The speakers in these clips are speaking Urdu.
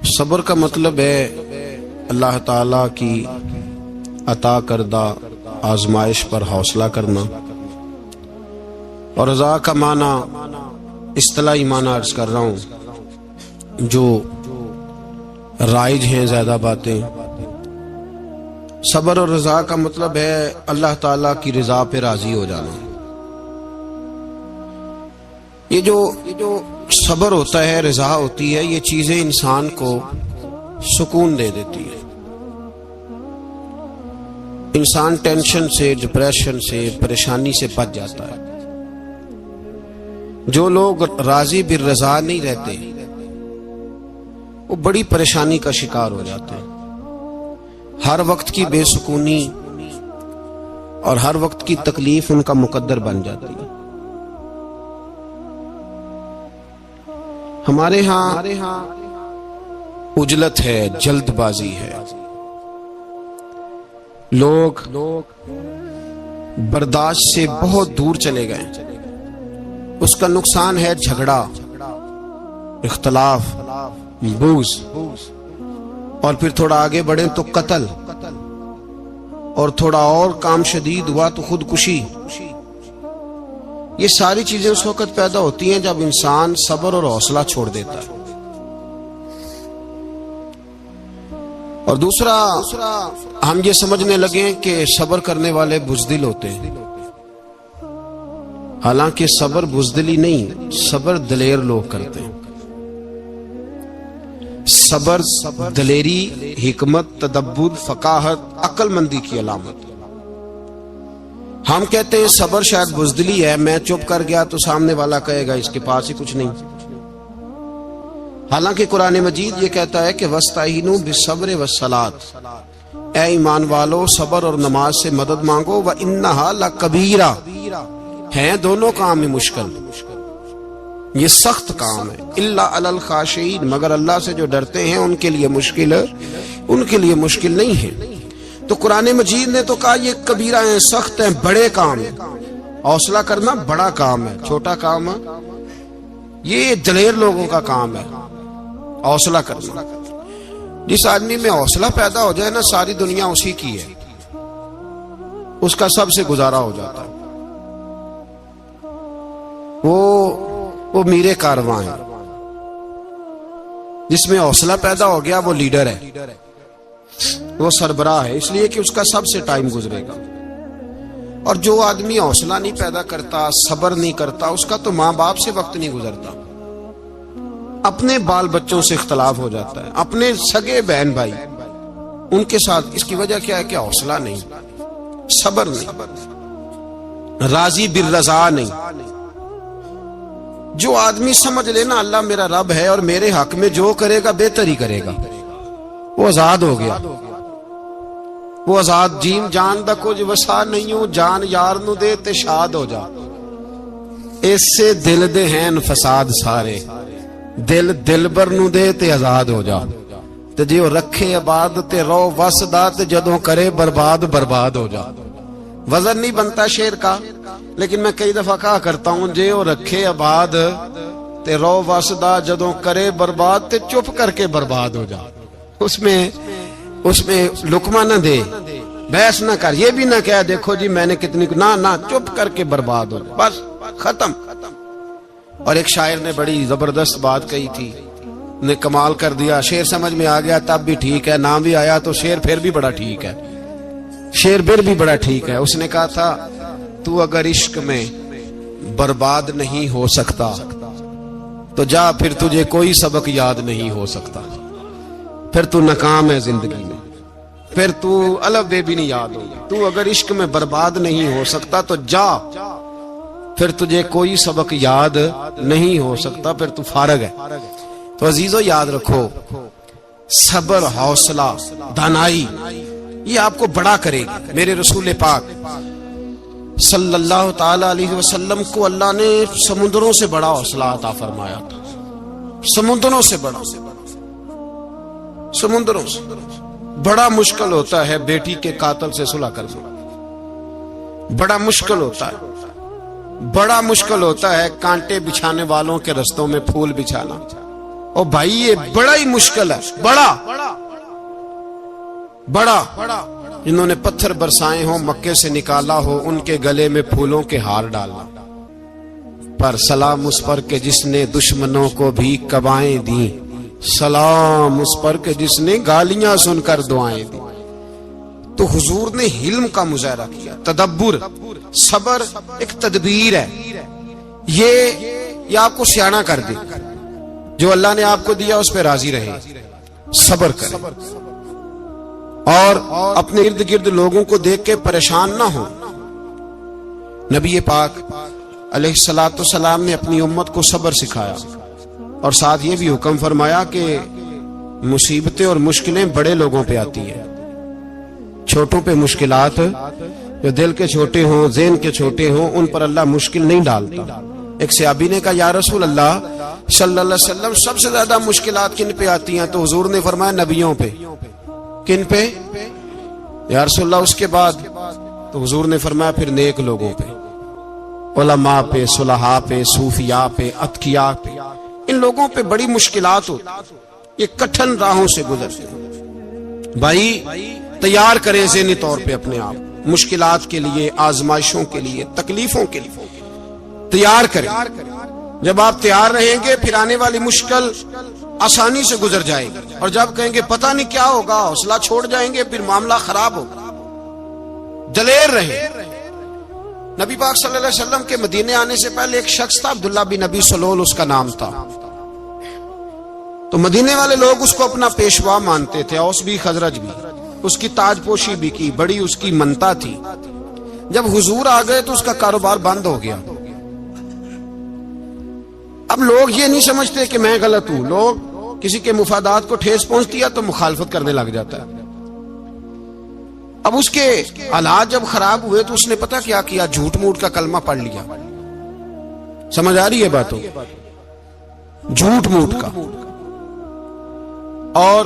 صبر کا مطلب ہے اللہ تعالیٰ کی عطا کردہ آزمائش پر حوصلہ کرنا، اور رضا کا معنی اصطلاحی معنی عرض کر رہا ہوں جو رائج ہیں زیادہ باتیں۔ صبر اور رضا کا مطلب ہے اللہ تعالیٰ کی رضا پہ راضی ہو جانا۔ یہ جو صبر ہوتا ہے، رضا ہوتی ہے، یہ چیزیں انسان کو سکون دے دیتی ہے۔ انسان ٹینشن سے، ڈپریشن سے، پریشانی سے بچ جاتا ہے۔ جو لوگ راضی بالرضا نہیں رہتے وہ بڑی پریشانی کا شکار ہو جاتے ہیں۔ ہر وقت کی بے سکونی اور ہر وقت کی تکلیف ان کا مقدر بن جاتی ہے۔ ہمارے ہاں عجلت ہے، جلد بازی ہے، لوگ برداشت سے بہت دور چلے گئے۔ اس کا نقصان ہے جھگڑا، اختلاف، بغض، اور پھر تھوڑا آگے بڑھیں تو قتل، اور تھوڑا اور کام شدید ہوا تو خودکشی۔ یہ ساری چیزیں اس وقت پیدا ہوتی ہیں جب انسان صبر اور حوصلہ چھوڑ دیتا ہے۔ اور دوسرا، ہم یہ سمجھنے لگے کہ صبر کرنے والے بزدل ہوتے ہیں، حالانکہ صبر بزدلی نہیں، صبر دلیر لوگ کرتے ہیں۔ صبر دلیری، حکمت، تدبر، فقاہت، عقل مندی کی علامت۔ ہم کہتے ہیں صبر شاید بزدلی ہے، میں چپ کر گیا تو سامنے والا کہے گا اس کے پاس ہی کچھ نہیں، حالانکہ قرآن مجید یہ کہتا ہے کہ وَاسْتَعِینُوا بِالصَّبْرِ وَالصَّلَاةِ، اے ایمان والو صبر اور نماز سے مدد مانگو، وَإِنَّهَا لَكَبِیرَةٌ، ہیں دونوں کام میں مشکل، یہ سخت کام ہے، إِلَّا عَلَى الْخَاشِعِينَ، مگر اللہ سے جو ڈرتے ہیں ان کے لیے مشکل ہے، ان کے لیے مشکل نہیں ہے۔ تو قرآن مجید نے تو کہا یہ کبیرہ ہیں، سخت ہیں، بڑے کام ہیں۔ حوصلہ کرنا بڑا کام ہے، چھوٹا کام ہے، یہ دلیر لوگوں کا کام ہے حوصلہ کرنا۔ جس آدمی میں حوصلہ پیدا ہو جائے نا، ساری دنیا اسی کی ہے، اس کا سب سے گزارا ہو جاتا ہے۔ وہ میرے کارواں ہے، جس میں حوصلہ پیدا ہو گیا وہ لیڈر ہے، وہ سربراہ ہے، اس لیے کہ اس کا سب سے ٹائم گزرے گا۔ اور جو آدمی حوصلہ نہیں پیدا کرتا، صبر نہیں کرتا، اس کا تو ماں باپ سے وقت نہیں گزرتا، اپنے بال بچوں سے اختلاف ہو جاتا ہے، اپنے سگے بہن بھائی ان کے ساتھ۔ اس کی وجہ کیا ہے کہ حوصلہ نہیں، صبر نہیں، راضی بالرضا نہیں۔ جو آدمی سمجھ لینا اللہ میرا رب ہے اور میرے حق میں جو کرے گا بہتر ہی کرے گا، وہ آزاد ہو گیا، وہ آزاد۔ جیم جان دا کچھ وسا نہیں ہوں، جان یار نو دے تے شاد ہو جا، اس سے دل دے ہیں فساد سارے، دل دلبر نو دے تے آزاد ہو جا، تے جیو رکھے آباد تے رو وسدا، تے جدوں کرے برباد برباد ہو جا۔ وزن نہیں بنتا شعر کا، لیکن میں کئی دفعہ کہا کرتا ہوں جے وہ رکھے آباد تے رو وسدا، جدوں کرے برباد تے چپ کر کے برباد ہو جا۔ اس میں لقمہ نہ دے، بحث نہ کر، یہ بھی نہ کہہ دیکھو جی میں نے کتنی، نہ چپ کر کے برباد ہو جا، بس ختم۔ اور ایک شاعر نے بڑی زبردست بات کہی تھی، نے کمال کر دیا، شعر سمجھ میں آ گیا تب بھی ٹھیک ہے، نہ بھی آیا تو شعر پھر بھی بڑا ٹھیک ہے، شعر پھر بھی بڑا ٹھیک ہے۔ اس نے کہا تھا تو اگر عشق میں برباد نہیں ہو سکتا تو جا، پھر تجھے کوئی سبق یاد نہیں ہو سکتا، پھر تو ناکام ہے زندگی میں، پھر تو الف بے بھی نہیں یاد ہوگا۔ تو اگر عشق میں برباد نہیں ہو سکتا تو جا، پھر تجھے کوئی سبق یاد نہیں ہو سکتا، پھر تو فارغ ہے۔ تو عزیزو یاد رکھو، صبر، حوصلہ، دانائی یہ آپ کو بڑا کرے گا۔ میرے رسول پاک صلی اللہ تعالی علیہ وسلم کو اللہ نے سمندروں سے بڑا حوصلہ عطا فرمایا تھا، سمندروں سے بڑا، سمندروں سے بڑا مشکل ہوتا ہے بیٹی کے قاتل سے صلح کرنا، بڑا مشکل ہوتا ہے، بڑا مشکل ہوتا ہے کانٹے بچھانے والوں کے رستوں میں پھول بچھانا، اور بھائی یہ بڑا ہی مشکل ہے، بڑا انہوں نے پتھر برسائے ہوں، مکے سے نکالا ہو، ان کے گلے میں پھولوں کے ہار ڈالا، پر سلام اس پر کہ جس نے دشمنوں کو بھی قبائیں دیں، سلام اس پر کہ جس نے گالیاں سن کر دعائیں دی۔ تو حضور نے حلم کا مظاہرہ کیا، تدبر، صبر ایک تدبیر ہے، یہ آپ کو سیاںا کر دے، جو اللہ نے آپ کو دیا اس پہ راضی رہے، صبر کرے، اور اپنے ارد گرد لوگوں کو دیکھ کے پریشان نہ ہو۔ نبی پاک علیہ الصلوۃ والسلام نے اپنی امت کو صبر سکھایا، اور ساتھ یہ بھی حکم فرمایا کہ مصیبتیں اور مشکلیں بڑے لوگوں پہ آتی ہیں، چھوٹوں پہ مشکلات، جو دل کے چھوٹے ہوں، ذہن کے چھوٹے ہوں، ان پر اللہ مشکل نہیں ڈالتا۔ ایک صحابی نے کہا یا رسول اللہ صلی اللہ علیہ وسلم سب سے زیادہ مشکلات کن پہ آتی ہیں؟ تو حضور نے فرمایا نبیوں پہ۔ کن پہ یا رسول اللہ اس کے بعد؟ تو حضور نے فرمایا پھر نیک لوگوں پہ، علماء پہ، صلحاء پہ، صوفیاء پہ، اتقیاء پہ، ان لوگوں پہ بڑی مشکلات ہوتی، یہ کٹھن راہوں سے گزرتے ہیں۔ بھائی تیار کریں ذہنی طور پہ اپنے آپ، مشکلات کے لیے، آزمائشوں کے لیے، تکلیفوں کے لیے تیار کریں۔ جب آپ تیار رہیں گے پھر آنے والی مشکل آسانی سے گزر جائے گی، اور جب کہیں گے پتہ نہیں کیا ہوگا، حوصلہ چھوڑ جائیں گے، پھر معاملہ خراب ہوگا۔ دلیر رہیں۔ نبی پاک صلی اللہ علیہ وسلم کے مدینے آنے سے پہلے ایک شخص تھا، عبداللہ بن ابی سلول اس کا نام تھا، تو مدینے والے لوگ اس کو اپنا پیشوا مانتے تھے، اوس بھی خزرج بھی، اس کی تاج پوشی بھی کی، بڑی اس کی منتا تھی۔ جب حضور آ گئے تو اس کا کاروبار بند ہو گیا۔ اب لوگ یہ نہیں سمجھتے کہ میں غلط ہوں، لوگ کسی کے مفادات کو ٹھیس پہنچتی ہے تو مخالفت کرنے لگ جاتا ہے۔ اب اس کے حالات جب خراب ہوئے تو اس نے پتہ کیا کیا، جھوٹ موٹ کا کلمہ پڑھ لیا۔ سمجھ آ رہی ہے باتوں؟ جھوٹ موٹ کا، اور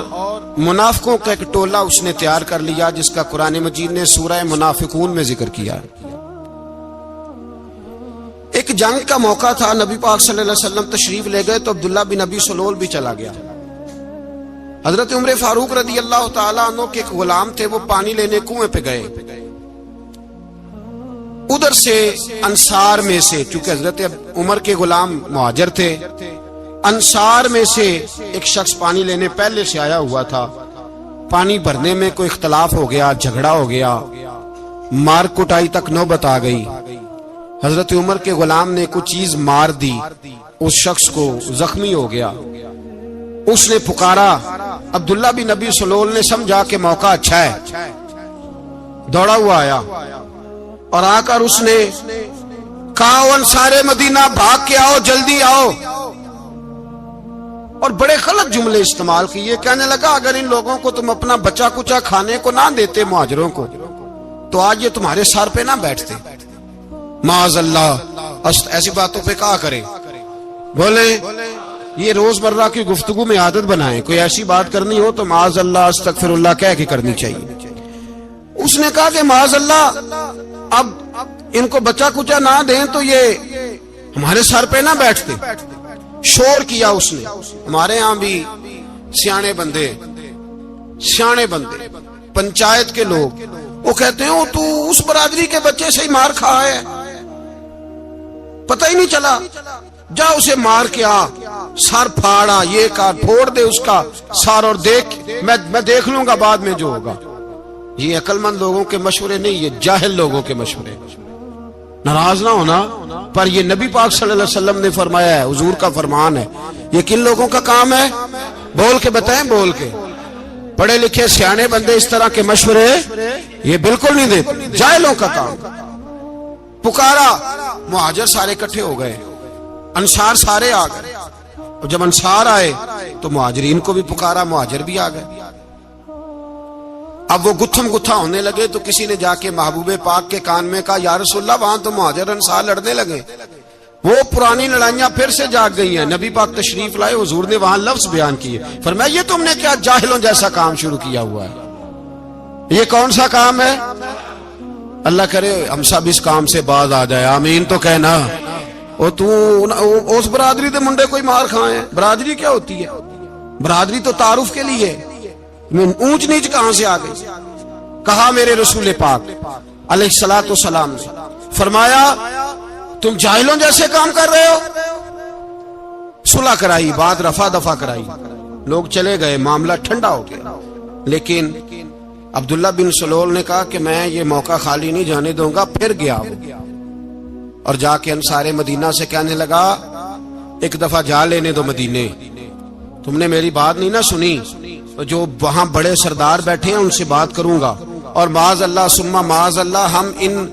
منافقوں کا ایک ٹولہ اس نے تیار کر لیا، جس کا قرآن مجید نے سورہ منافقون میں ذکر کیا۔ ایک جنگ کا موقع تھا، نبی پاک صلی اللہ علیہ وسلم تشریف لے گئے تو عبداللہ بن ابی سلول بھی چلا گیا۔ حضرت عمر فاروق رضی اللہ تعالیٰ عنہ کے ایک غلام تھے، وہ پانی لینے کنویں پہ گئے، ادھر سے انصار میں سے، چونکہ حضرت عمر کے غلام مہاجر تھے، انصار میں سے ایک شخص پانی لینے پہلے سے آیا ہوا تھا۔ پانی بھرنے میں کوئی اختلاف ہو گیا، جھگڑا ہو گیا، مار کٹائی تک نوبت آ گئی۔ حضرت عمر کے غلام نے کچھ چیز مار دی، اس شخص کو زخمی ہو گیا۔ اس نے پکارا، عبداللہ بن ابی سلول نے سمجھا کہ موقع اچھا ہے، دوڑا ہوا آیا، اور آ کر اس نے کہا انصار مدینہ بھاگ کے آؤ، جلدی آؤ، اور بڑے غلط جملے استعمال کیے۔ کہنے لگا اگر ان لوگوں کو تم اپنا بچا کچا کھانے کو نہ دیتے مہاجروں کو، تو آج یہ تمہارے سر پہ نہ بیٹھتے۔ معاذ اللہ، ایسی باتوں پہ کہا کرے، بولے یہ روز مرہ کی گفتگو میں عادت بنائیں، کوئی ایسی بات کرنی ہو تو معاذ اللہ استغفر اللہ کہہ کے کرنی چاہیے۔ اس نے کہا کہ معاذ اللہ اب ان کو بچا کچا نہ دیں تو یہ ہمارے سر پہ نہ بیٹھتے۔ شور کیا اس نے۔ ہمارے ہاں بھی سیانے بندے پنچایت کے لوگ وہ کہتے ہیں تو اس برادری کے بچے سے ہی مار کھا ہے، پتہ ہی نہیں چلا، جا اسے مار کے آ، سر پھاڑا، یہ کہا پھوڑ دے اس کا سر، اور دیکھ میں دیکھ لوں گا بعد میں جو ہوگا۔ یہ عقل مند لوگوں کے مشورے نہیں، یہ جاہل لوگوں کے مشورے۔ ناراض نہ ہونا، پر یہ نبی پاک صلی اللہ علیہ وسلم نے فرمایا ہے، حضور کا فرمان ہے۔ یہ کن لوگوں کا کام ہے؟ بول کے بتائیں، بول کے۔ پڑھے لکھے سیانے بندے اس طرح کے مشورے یہ بالکل نہیں دیتے، جاہلوں کا کام۔ پکارا، مہاجر سارے اکٹھے ہو گئے، انصار سارے آ گئے، اور جب انصار آئے تو مہاجرین کو بھی پکارا، مہاجر بھی آ گئے۔ اب وہ گتھم گتھا ہونے لگے تو کسی نے جا کے محبوب پاک کے کان میں کہا یا رسول اللہ وہاں تو مہاجر انصار لڑنے لگے، وہ پرانی لڑائیاں پھر سے جاگ گئی ہیں۔ نبی پاک تشریف لائے، حضور نے وہاں لفظ بیان کیے، فرمایا یہ تم نے کیا جاہلوں جیسا کام شروع کیا ہوا ہے؟ یہ کون سا کام ہے؟ اللہ کرے ہم سب اس کام سے باز آ جائے، آمین تو کہنا۔ وہ تو اس برادری دے منڈے کوئی مار کھائے ہیں. برادری کیا ہوتی ہے؟ برادری تو تعارف کے لیے. اونچ نیچ کہاں سے آ گئی؟ کہا میرے رسول پاک علیہ الصلوۃ والسلام نے فرمایا تم جاہلوں جیسے کام کر رہے ہو. صلح کرائی، بات رفع دفع کرائی، لوگ چلے گئے، معاملہ ٹھنڈا ہو گیا. لیکن عبداللہ بن سلول نے کہا کہ میں یہ موقع خالی نہیں جانے دوں گا. پھر گیا اور جا کے انصار مدینہ سے کہنے لگا ایک دفعہ جا لینے دو مدینے، تم نے میری بات نہیں نہ سنی، جو وہاں بڑے سردار بیٹھے ہیں ان سے بات کروں گا، اور معاذ اللہ ثم معاذ اللہ ہم ان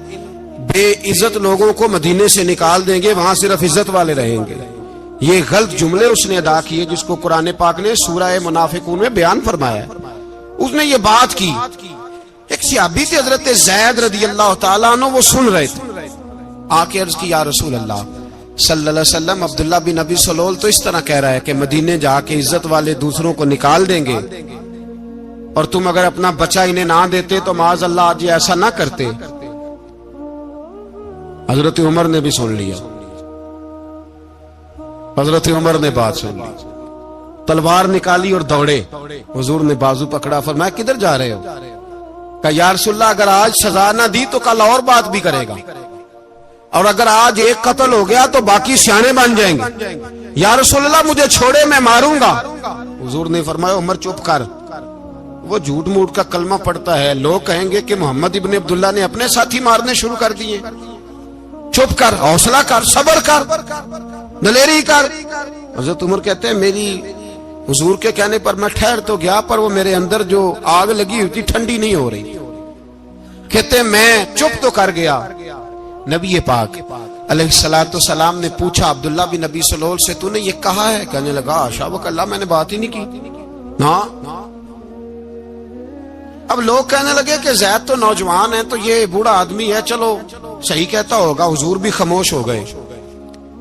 بے عزت لوگوں کو مدینے سے نکال دیں گے، وہاں صرف عزت والے رہیں گے. یہ غلط جملے اس نے ادا کیے جس کو قرآن پاک نے سورہ منافقون میں بیان فرمایا. اس نے یہ بات کی. ایک صحابی تھے حضرت زید رضی اللہ تعالیٰ عنہ، وہ سن رہے تھے. آ کے عرض کی یا رسول اللہ صلی اللہ علیہ وسلم، عبداللہ بن ابی سلول تو اس طرح کہہ رہا ہے کہ مدینے جا کے عزت والے دوسروں کو نکال دیں گے، اور تم اگر اپنا بچہ انہیں نہ دیتے تو معاذ اللہ آج یہ ایسا نہ کرتے. حضرت عمر نے بھی سن لیا. حضرت عمر نے بات سن لی، تلوار نکالی اور دوڑے. حضور نے بازو پکڑا، فرمایا کدھر جا رہے ہو؟ کہا یا رسول اللہ اگر آج سزا نہ دی تو کل اور بات بھی کرے گا، اور اگر آج ایک قتل ہو گیا تو باقی سیانے بن جائیں گے. یا رسول اللہ مجھے چھوڑے، میں ماروں گا. حضور نے فرمایا عمر چپ کر، وہ جھوٹ موٹ کا کلمہ پڑتا ہے، لوگ کہیں گے کہ محمد ابن عبداللہ نے اپنے ساتھی مارنے شروع کر دیے. چپ کر، حوصلہ کر، صبر کر، دلیری کر. حضرت عمر کہتے ہیں میری حضور کے کہنے پر میں ٹھہر تو گیا، پر وہ میرے اندر جو آگ لگی ہوئی تھی ٹھنڈی نہیں ہو رہی. کہتے ہیں میں چپ تو کر گیا. نبی پاک علیہ الصلوۃ والسلام نے پوچھا عبداللہ بن ابی سلول سے تو نے یہ کہا ہے؟ کہنے لگا حاشا وکلا، میں نے بات ہی نہیں کی. نا اب لوگ کہنے لگے کہ زید تو نوجوان ہے تو یہ بوڑھا آدمی ہے، چلو صحیح کہتا ہوگا. حضور بھی خاموش ہو گئے.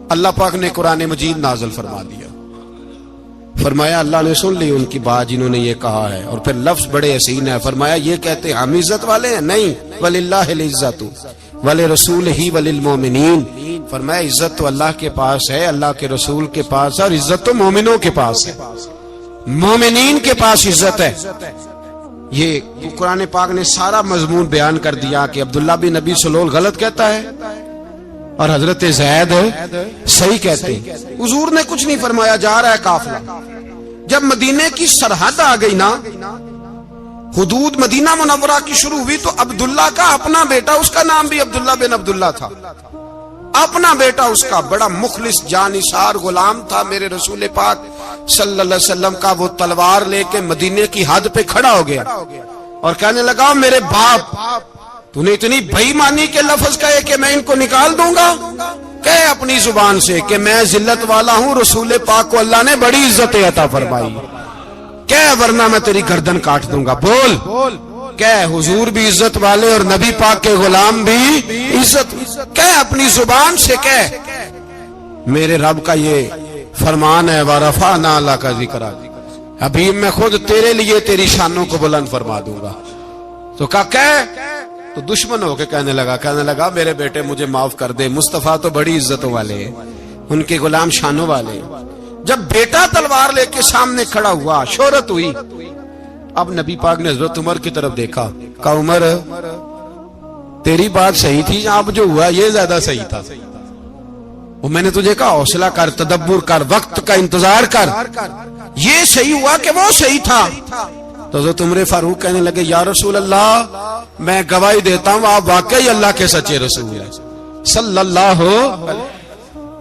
اللہ پاک نے قرآن مجید نازل فرما دیا. فرمایا اللہ نے سن لی ان کی بات جنہوں نے یہ کہا ہے، اور پھر لفظ بڑے حسین ہے. فرمایا یہ کہتے ہم عزت والے ہیں؟ نہیں، وللہ العزت ولرسولہ وللمؤمنین. فرمایا عزت تو اللہ کے پاس ہے، اللہ کے رسول کے پاس ہے، اور عزت تو مومنوں کے پاس ہے، مومنین کے پاس عزت ہے. یہ قرآن پاک نے سارا مضمون بیان کر دیا کہ عبداللہ بن ابی سلول غلط کہتا ہے اور حضرت زید صحیح کہتے ہیں. حضور نے کچھ نہیں فرمایا، جا رہا ہے قافلہ. جب مدینے کی سرحد آ گئی نا، حدود مدینہ منورہ کی شروع ہوئی، تو عبداللہ کا اپنا بیٹا، اس کا نام بھی عبداللہ بن عبداللہ تھا، اپنا بیٹا اس کا بڑا مخلص جانثار غلام تھا میرے رسول پاک صلی اللہ علیہ وسلم کا. وہ تلوار لے کے مدینے کی حد پہ کھڑا ہو گیا اور کہنے لگا میرے باپ تو نے اتنی بے ایمانی کے لفظ کہے کہ میں ان کو نکال دوں گا. کہے اپنی زبان سے کہ میں ذلت والا ہوں، رسول پاک کو اللہ نے بڑی عزت عطا فرمائی، کہے ورنہ میں تیری گردن کاٹ دوں گا. بول کہے حضور بھی عزت والے اور نبی پاک کے غلام بھی عزت. کہے اپنی زبان سے کہے میرے رب کا یہ فرمان ہے وَرَفَعْنَا لَكَ ذِكْرَكَ، حبیب میں خود تیرے لیے تیری شانوں کو بلند فرما دوں گا. تو کہا تو دشمن ہو کے کہنے لگا میرے بیٹے مجھے معاف کر دے، مصطفیٰ تو بڑی عزتوں والے ہیں، ان کے غلام شانوں والے ہیں. جب بیٹا تلوار لے کے سامنے کھڑا ہوا، شہرت ہوئی. اب نبی پاک نے حضرت عمر کی طرف دیکھا، کہا عمر تیری بات صحیح تھی، اب جو ہوا یہ زیادہ صحیح تھا. وہ میں نے تجھے کہا حوصلہ کر، تدبر کر، وقت کا انتظار کر، یہ صحیح ہوا کہ وہ صحیح تھا. تو حضرت عمر فاروق کہنے لگے یا رسول اللہ میں گواہی دیتا ہوں آپ واقعی اللہ کے سچے رسول ہیں صلی اللہ.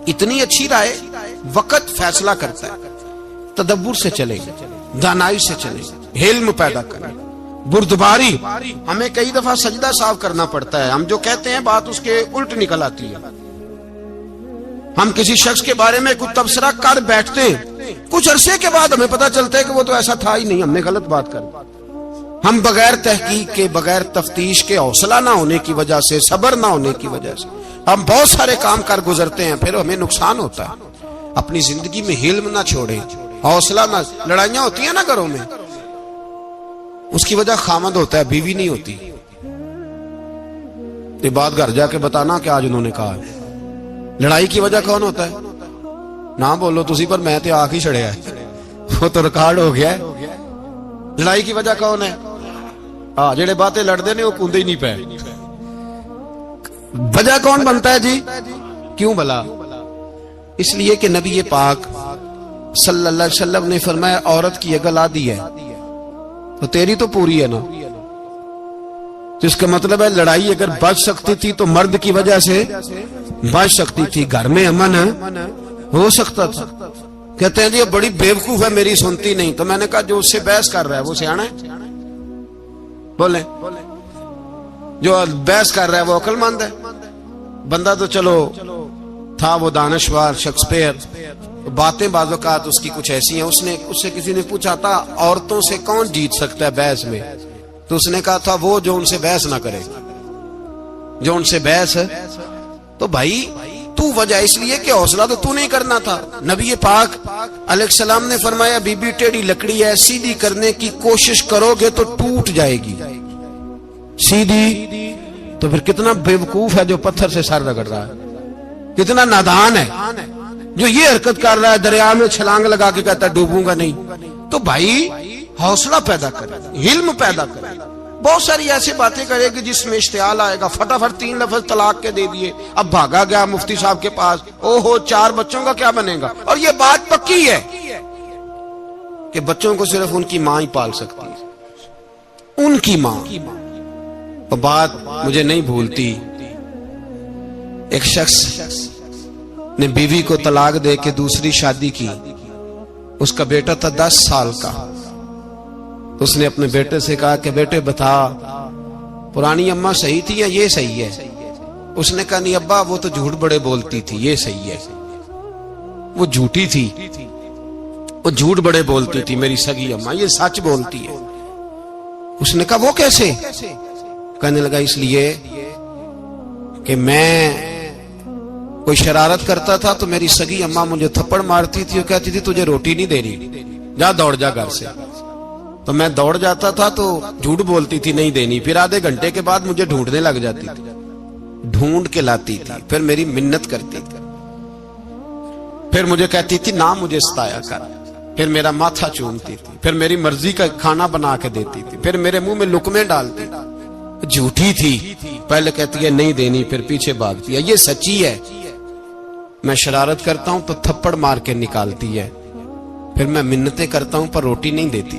اتنی اچھی رائے، وقت فیصلہ کرتا ہے. تدبر سے چلے، دانائی سے چلے، علم پیدا کریں، بردباری. ہمیں کئی دفعہ سجدہ صاف کرنا پڑتا ہے، ہم جو کہتے ہیں بات اس کے الٹ نکل آتی ہے. ہم کسی شخص کے بارے میں کچھ تبصرہ کر بیٹھتے ہیں، کچھ عرصے کے بعد ہمیں پتا چلتا ہے کہ وہ تو ایسا تھا ہی نہیں، ہم نے غلط بات کر. ہم بغیر تحقیق کے، بغیر تفتیش کے، حوصلہ نہ ہونے کی وجہ سے، صبر نہ ہونے کی وجہ سے ہم بہت سارے کام کر گزرتے ہیں، پھر ہمیں نقصان ہوتا ہے. اپنی زندگی میں حلم نہ چھوڑیں، حوصلہ نہ. لڑائیاں ہوتی ہیں نا گھروں میں، اس کی وجہ خامد ہوتا ہے، بیوی نہیں ہوتی. یہ بات گھر جا کے بتانا کہ آج انہوں نے کہا ہے. لڑائی کی وجہ کون ہوتا ہے؟ نہ بولو تسی پر میں تے آخ ہی چھڑیا ہے، وہ تو ریکارڈ ہو گیا ہے۔ لڑائی کی وجہ کون ہے؟ جڑے باتیں لڑتے نے وہ کندے ہی نہیں پے۔ وجہ کون بنتا ہے جی؟ کیوں بلا؟ اس لیے کہ نبی پاک صلی اللہ علیہ وسلم نے فرمایا عورت کی اگل آدھی ہے تو تیری تو پوری ہے نا، جس کا مطلب ہے لڑائی اگر بچ سکتی تھی تو مرد کی وجہ سے بچ سکتی تھی، گھر میں امن ہو سکتا تھا۔ کہتے ہیں جی بڑی بیوقوف ہے میری سنتی نہیں، تو میں نے کہا جو اس سے بحث کر رہا ہے وہ سیانا ہے؟ بولیں، جو بحث کر رہا ہے وہ عقل مند ہے؟ بندہ تو چلو تھا وہ دانشور شیکسپیئر، باتیں بعض اوقات اس کی کچھ ایسی ہیں۔ اس سے کسی نے پوچھا تھا عورتوں سے کون جیت سکتا ہے بحث میں، تو اس نے کہا تھا وہ جو ان سے بحث نہ کرے، جو ان سے بحث۔ تو بھائی تو وجہ اس لیے کہ حوصلہ تو نہیں کرنا تھا۔ نبی پاک علیہ السلام نے فرمایا بی بی ٹیڑھی لکڑی ہے، سیدھی کرنے کی کوشش کرو گے تو ٹوٹ جائے گی، سیدھی۔ تو پھر کتنا بیوقوف ہے جو پتھر سے سر رگڑ رہا ہے، کتنا نادان ہے جو یہ حرکت کر رہا ہے، دریا میں چھلانگ لگا کے کہتا ہے ڈوبوں گا نہیں۔ تو بھائی حوصلہ پیدا کرے، علم پیدا کرے، بہت ساری ایسی باتیں کرے گی جس میں اشتعال آئے گا۔ فٹافٹ 3 لفظ طلاق کے دے دیے، اب بھاگا گیا مفتی صاحب کے پاس، اوہو 4 بچوں کا کیا بنے گا؟ اور یہ بات پکی ہے کہ بچوں کو صرف ان کی ماں ہی پال سکتی ہے، ان کی ماں۔ اور بات مجھے نہیں بھولتی، ایک شخص نے بیوی کو طلاق دے کے دوسری شادی کی، اس کا بیٹا تھا 10 سال کا۔ اس نے اپنے بیٹے سے کہا کہ بیٹے بتا پرانی اماں صحیح تھی یا یہ صحیح ہے؟ اس نے کہا نہیں ابا وہ تو جھوٹ بڑے بولتی تھی، یہ صحیح ہے۔ وہ جھوٹی تھی، وہ جھوٹ بڑے بولتی تھی میری سگی اماں، یہ سچ بولتی ہے۔ اس نے کہا وہ کیسے؟ کہنے لگا اس لیے کہ میں کوئی شرارت کرتا تھا تو میری سگی اماں مجھے تھپڑ مارتی تھی، وہ کہتی تھی تجھے روٹی نہیں دے رہی، جا دوڑ جا گھر سے۔ تو میں دوڑ جاتا تھا تو جھوٹ بولتی تھی نہیں دینی، پھر آدھے گھنٹے کے بعد مجھے ڈھونڈنے لگ جاتی تھی، ڈھونڈ کے لاتی تھی، پھر میری منت کرتی تھی، پھر مجھے کہتی تھی نہ مجھے ستایا کر، پھر میرا ماتھا چومتی تھی، پھر میری مرضی کا کھانا بنا کے دیتی تھی، پھر میرے منہ میں لقمے ڈالتی تھی۔ جھوٹی تھی، پہلے کہتی ہے نہیں دینی، پھر پیچھے بھاگتی ہے۔ یہ سچی ہے، میں شرارت کرتا ہوں تو تھپڑ مار کے نکالتی ہے، پھر میں منتیں کرتا ہوں پر روٹی نہیں دیتی،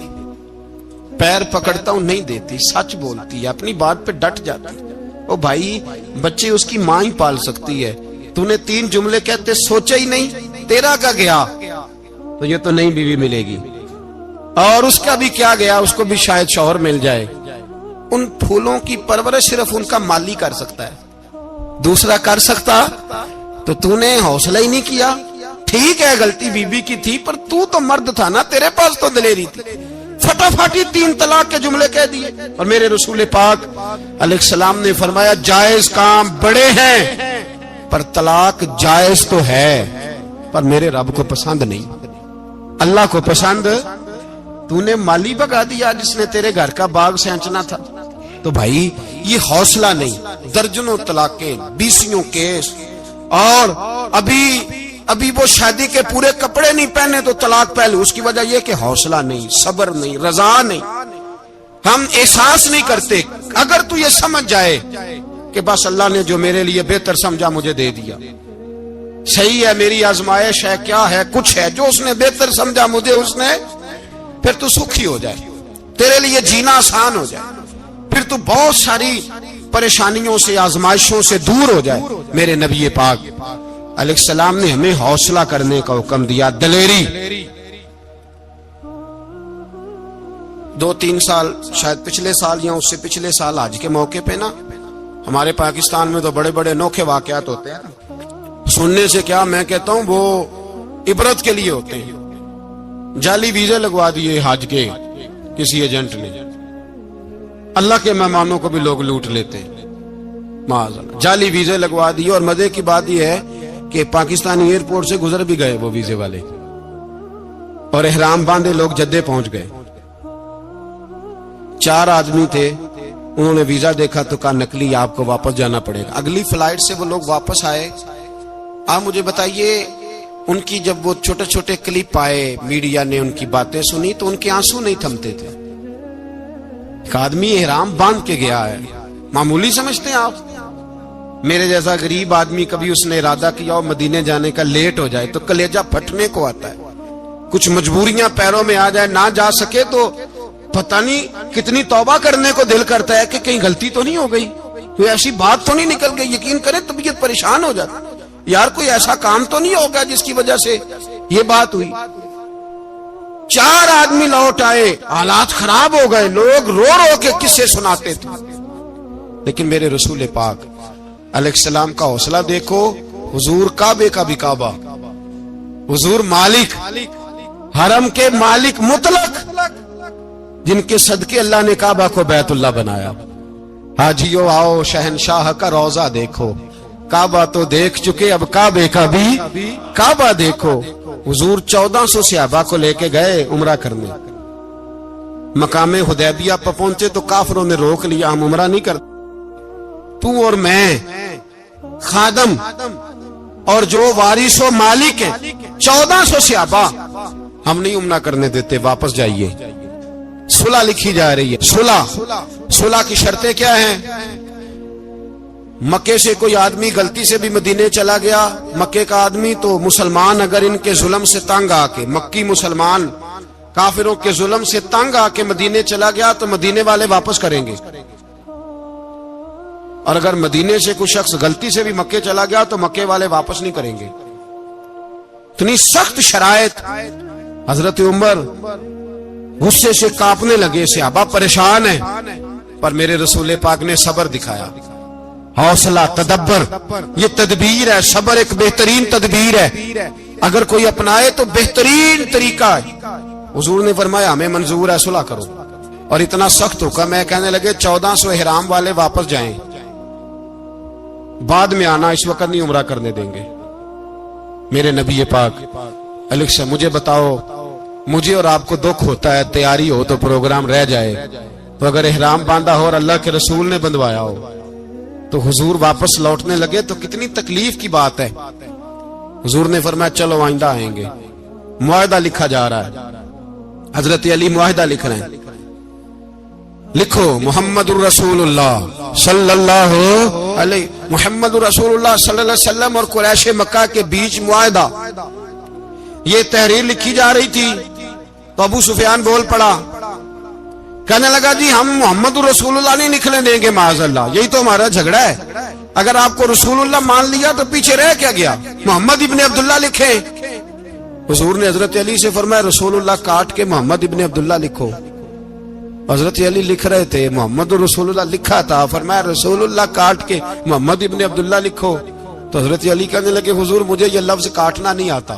پیر پکڑتا ہوں نہیں دیتی، سچ بولتی ہے، اپنی بات پہ ڈٹ جاتی ہے۔ او بھائی بچے اس کی ماں ہی پال سکتی ہے، تو نے 3 جملے کہتے سوچا ہی نہیں، تیرا کا گیا تو یہ تو نئی بیوی ملے گی، اور اس کا بھی کیا گیا، اس کو بھی شاید شوہر مل جائے۔ ان پھولوں کی پرورش صرف ان کا مالی کر سکتا ہے، دوسرا کر سکتا؟ تو نے حوصلہ ہی نہیں کیا۔ ٹھیک ہے غلطی بی بی کی تھی، پر تو مرد تھا نا، تیرے پاس تو دلیری تھی، فٹافٹی 3 طلاق کے جملے کہہ دیے۔ اور میرے رسول پاک علیہ السلام نے فرمایا جائز کام بڑے ہیں، پر طلاق جائز تو ہے پر میرے رب کو پسند نہیں، اللہ کو پسند۔ تو نے مالی بگا دیا جس نے تیرے گھر کا باغ سینچنا تھا۔ تو بھائی یہ حوصلہ نہیں، درجنوں طلاقیں، 20 کیس، اور ابھی وہ شادی کے پورے کپڑے نہیں پہنے تو طلاق پہلے۔ اس کی وجہ یہ کہ حوصلہ نہیں، صبر نہیں، رضا نہیں، ہم احساس نہیں کرتے۔ اگر تو یہ سمجھ جائے کہ بس اللہ نے جو میرے لیے بہتر سمجھا مجھے دے دیا، صحیح ہے میری آزمائش ہے، کیا ہے کچھ ہے جو اس نے بہتر سمجھا مجھے، اس نے، پھر تو سکھی ہو جائے، تیرے لیے جینا آسان ہو جائے، پھر تو بہت ساری پریشانیوں سے آزمائشوں سے دور ہو جائے۔ میرے نبی پاک علیہ السلام نے ہمیں حوصلہ کرنے کا حکم دیا، دلیری۔ 2-3 سال شاید پچھلے سال یا اس سے پچھلے سال حج کے موقع پہ نا ہمارے پاکستان میں تو بڑے بڑے انوکھے واقعات ہوتے ہیں، سننے سے کیا میں کہتا ہوں وہ عبرت کے لیے ہوتے ہیں۔ جعلی ویزے لگوا دیے حج کے کسی ایجنٹ نے، اللہ کے مہمانوں کو بھی لوگ لوٹ لیتے ہیں، معاذ اللہ، جعلی ویزے لگوا دیے۔ اور مزے کی بات یہ ہے کہ پاکستانی ایئرپورٹ سے گزر بھی گئے وہ ویزے والے، اور احرام باندھے لوگ جدے پہنچ گئے۔ 4 آدمی تھے، انہوں نے ویزا دیکھا تو کہا نقلی، آپ کو واپس جانا پڑے گا۔ اگلی فلائٹ سے وہ لوگ واپس آئے، آپ مجھے بتائیے ان کی جب وہ چھوٹے چھوٹے کلپ آئے، میڈیا نے ان کی باتیں سنی تو ان کے آنسو نہیں تھمتے تھے. ایک آدمی احرام باندھ کے گیا ہے، معمولی سمجھتے ہیں آپ؟ میرے جیسا غریب آدمی کبھی اس نے ارادہ کیا اور مدینے جانے کا لیٹ ہو جائے تو کلیجہ پھٹنے کو آتا ہے. کچھ مجبوریاں پیروں میں آ جائے، نہ جا سکے تو پتہ نہیں کتنی توبہ کرنے کو دل کرتا ہے کہ کہیں غلطی تو نہیں ہو گئی، کوئی ایسی بات تو نہیں نکل گئی. یقین کریں طبیعت پریشان ہو جاتی، یار کوئی ایسا کام تو نہیں ہوگا جس کی وجہ سے یہ بات ہوئی. 4 آدمی لوٹ آئے، حالات خراب ہو گئے، لوگ رو رو کے قصے سناتے تھے. لیکن میرے رسول پاک علیہ السلام کا حوصلہ دیکھو. حضور کعبے کا بھی کعبہ، حضور مالک، حرم کے مالک مطلق، جن کے صدقے اللہ نے کعبہ کو بیت اللہ بنایا. حاجیو آؤ شہنشاہ کا روضہ دیکھو، کعبہ تو دیکھ چکے اب کعبے کا بھی کعبہ دیکھو. حضور 1400 صحابہ کو لے کے گئے عمرہ کرنے. مقام حدیبیہ پر پہنچے تو کافروں نے روک لیا، ہم عمرہ نہیں کرتے. تو اور میں خادم اور جو وارث و مالک ہیں 1400 صحابہ، ہم نہیں عمرہ کرنے دیتے، واپس جائیے. صلح لکھی جا رہی ہے. صلح کی شرطیں کیا ہیں؟ مکے سے کوئی آدمی غلطی سے بھی مدینے چلا گیا، مکے کا آدمی تو مسلمان اگر ان کے ظلم سے تنگ آ کے، مکی مسلمان کافروں کے ظلم سے تنگ آ کے مدینے چلا گیا تو مدینے والے واپس کریں گے. اور اگر مدینے سے کوئی شخص غلطی سے بھی مکے چلا گیا تو مکے والے واپس نہیں کریں گے. اتنی سخت شرائط. حضرت عمر غصے سے کانپنے لگے، صحابہ پریشان ہیں، پر میرے رسول پاک نے صبر دکھایا. حوصلہ، تدبر، یہ تدبیر ہے. صبر ایک بہترین تدبیر ہے، اگر کوئی اپنائے تو بہترین طریقہ ہے. حضور نے فرمایا ہمیں منظور ہے، صلح کرو. اور اتنا سخت حکم ہے، کہنے لگے 1400 احرام والے واپس جائیں، بعد میں آنا، اس وقت نہیں عمرہ کرنے دیں گے. میرے نبی پاک علیہ السلام، مجھے بتاؤ، مجھے اور آپ کو دکھ ہوتا ہے تیاری ہو تو پروگرام رہ جائے، تو اگر احرام باندھا ہو اور اللہ کے رسول نے بندھوایا ہو تو حضور واپس لوٹنے لگے تو کتنی تکلیف کی بات ہے. حضور نے فرمایا چلو آئندہ آئیں گے. معاہدہ لکھا جا رہا ہے، حضرت علی معاہدہ لکھ رہے ہیں. لکھو محمد الرسول اللہ صلی اللہ علیہ، محمد الرسول اللہ صلی اللہ علیہ وسلم اور قریش مکہ کے بیچ معاہدہ. یہ تحریر لکھی جا رہی تھی تو ابو سفیان بول پڑا، کہنے لگا جی ہم محمد الرسول اللہ نہیں نکلنے دیں گے معاذ اللہ، یہی تو ہمارا جھگڑا ہے. اگر آپ کو رسول اللہ مان لیا تو پیچھے رہ کیا گیا، محمد ابن عبداللہ لکھیں. حضور نے حضرت علی سے فرمایا رسول اللہ کاٹ کے محمد ابن عبداللہ لکھو. حضرت علی لکھ رہے تھے، محمد رسول اللہ لکھا تھا، فرمایا رسول اللہ کاٹ کے محمد ابن عبداللہ لکھو. تو حضرت علی کہنے لگے حضور مجھے یہ لفظ کاٹنا نہیں آتا،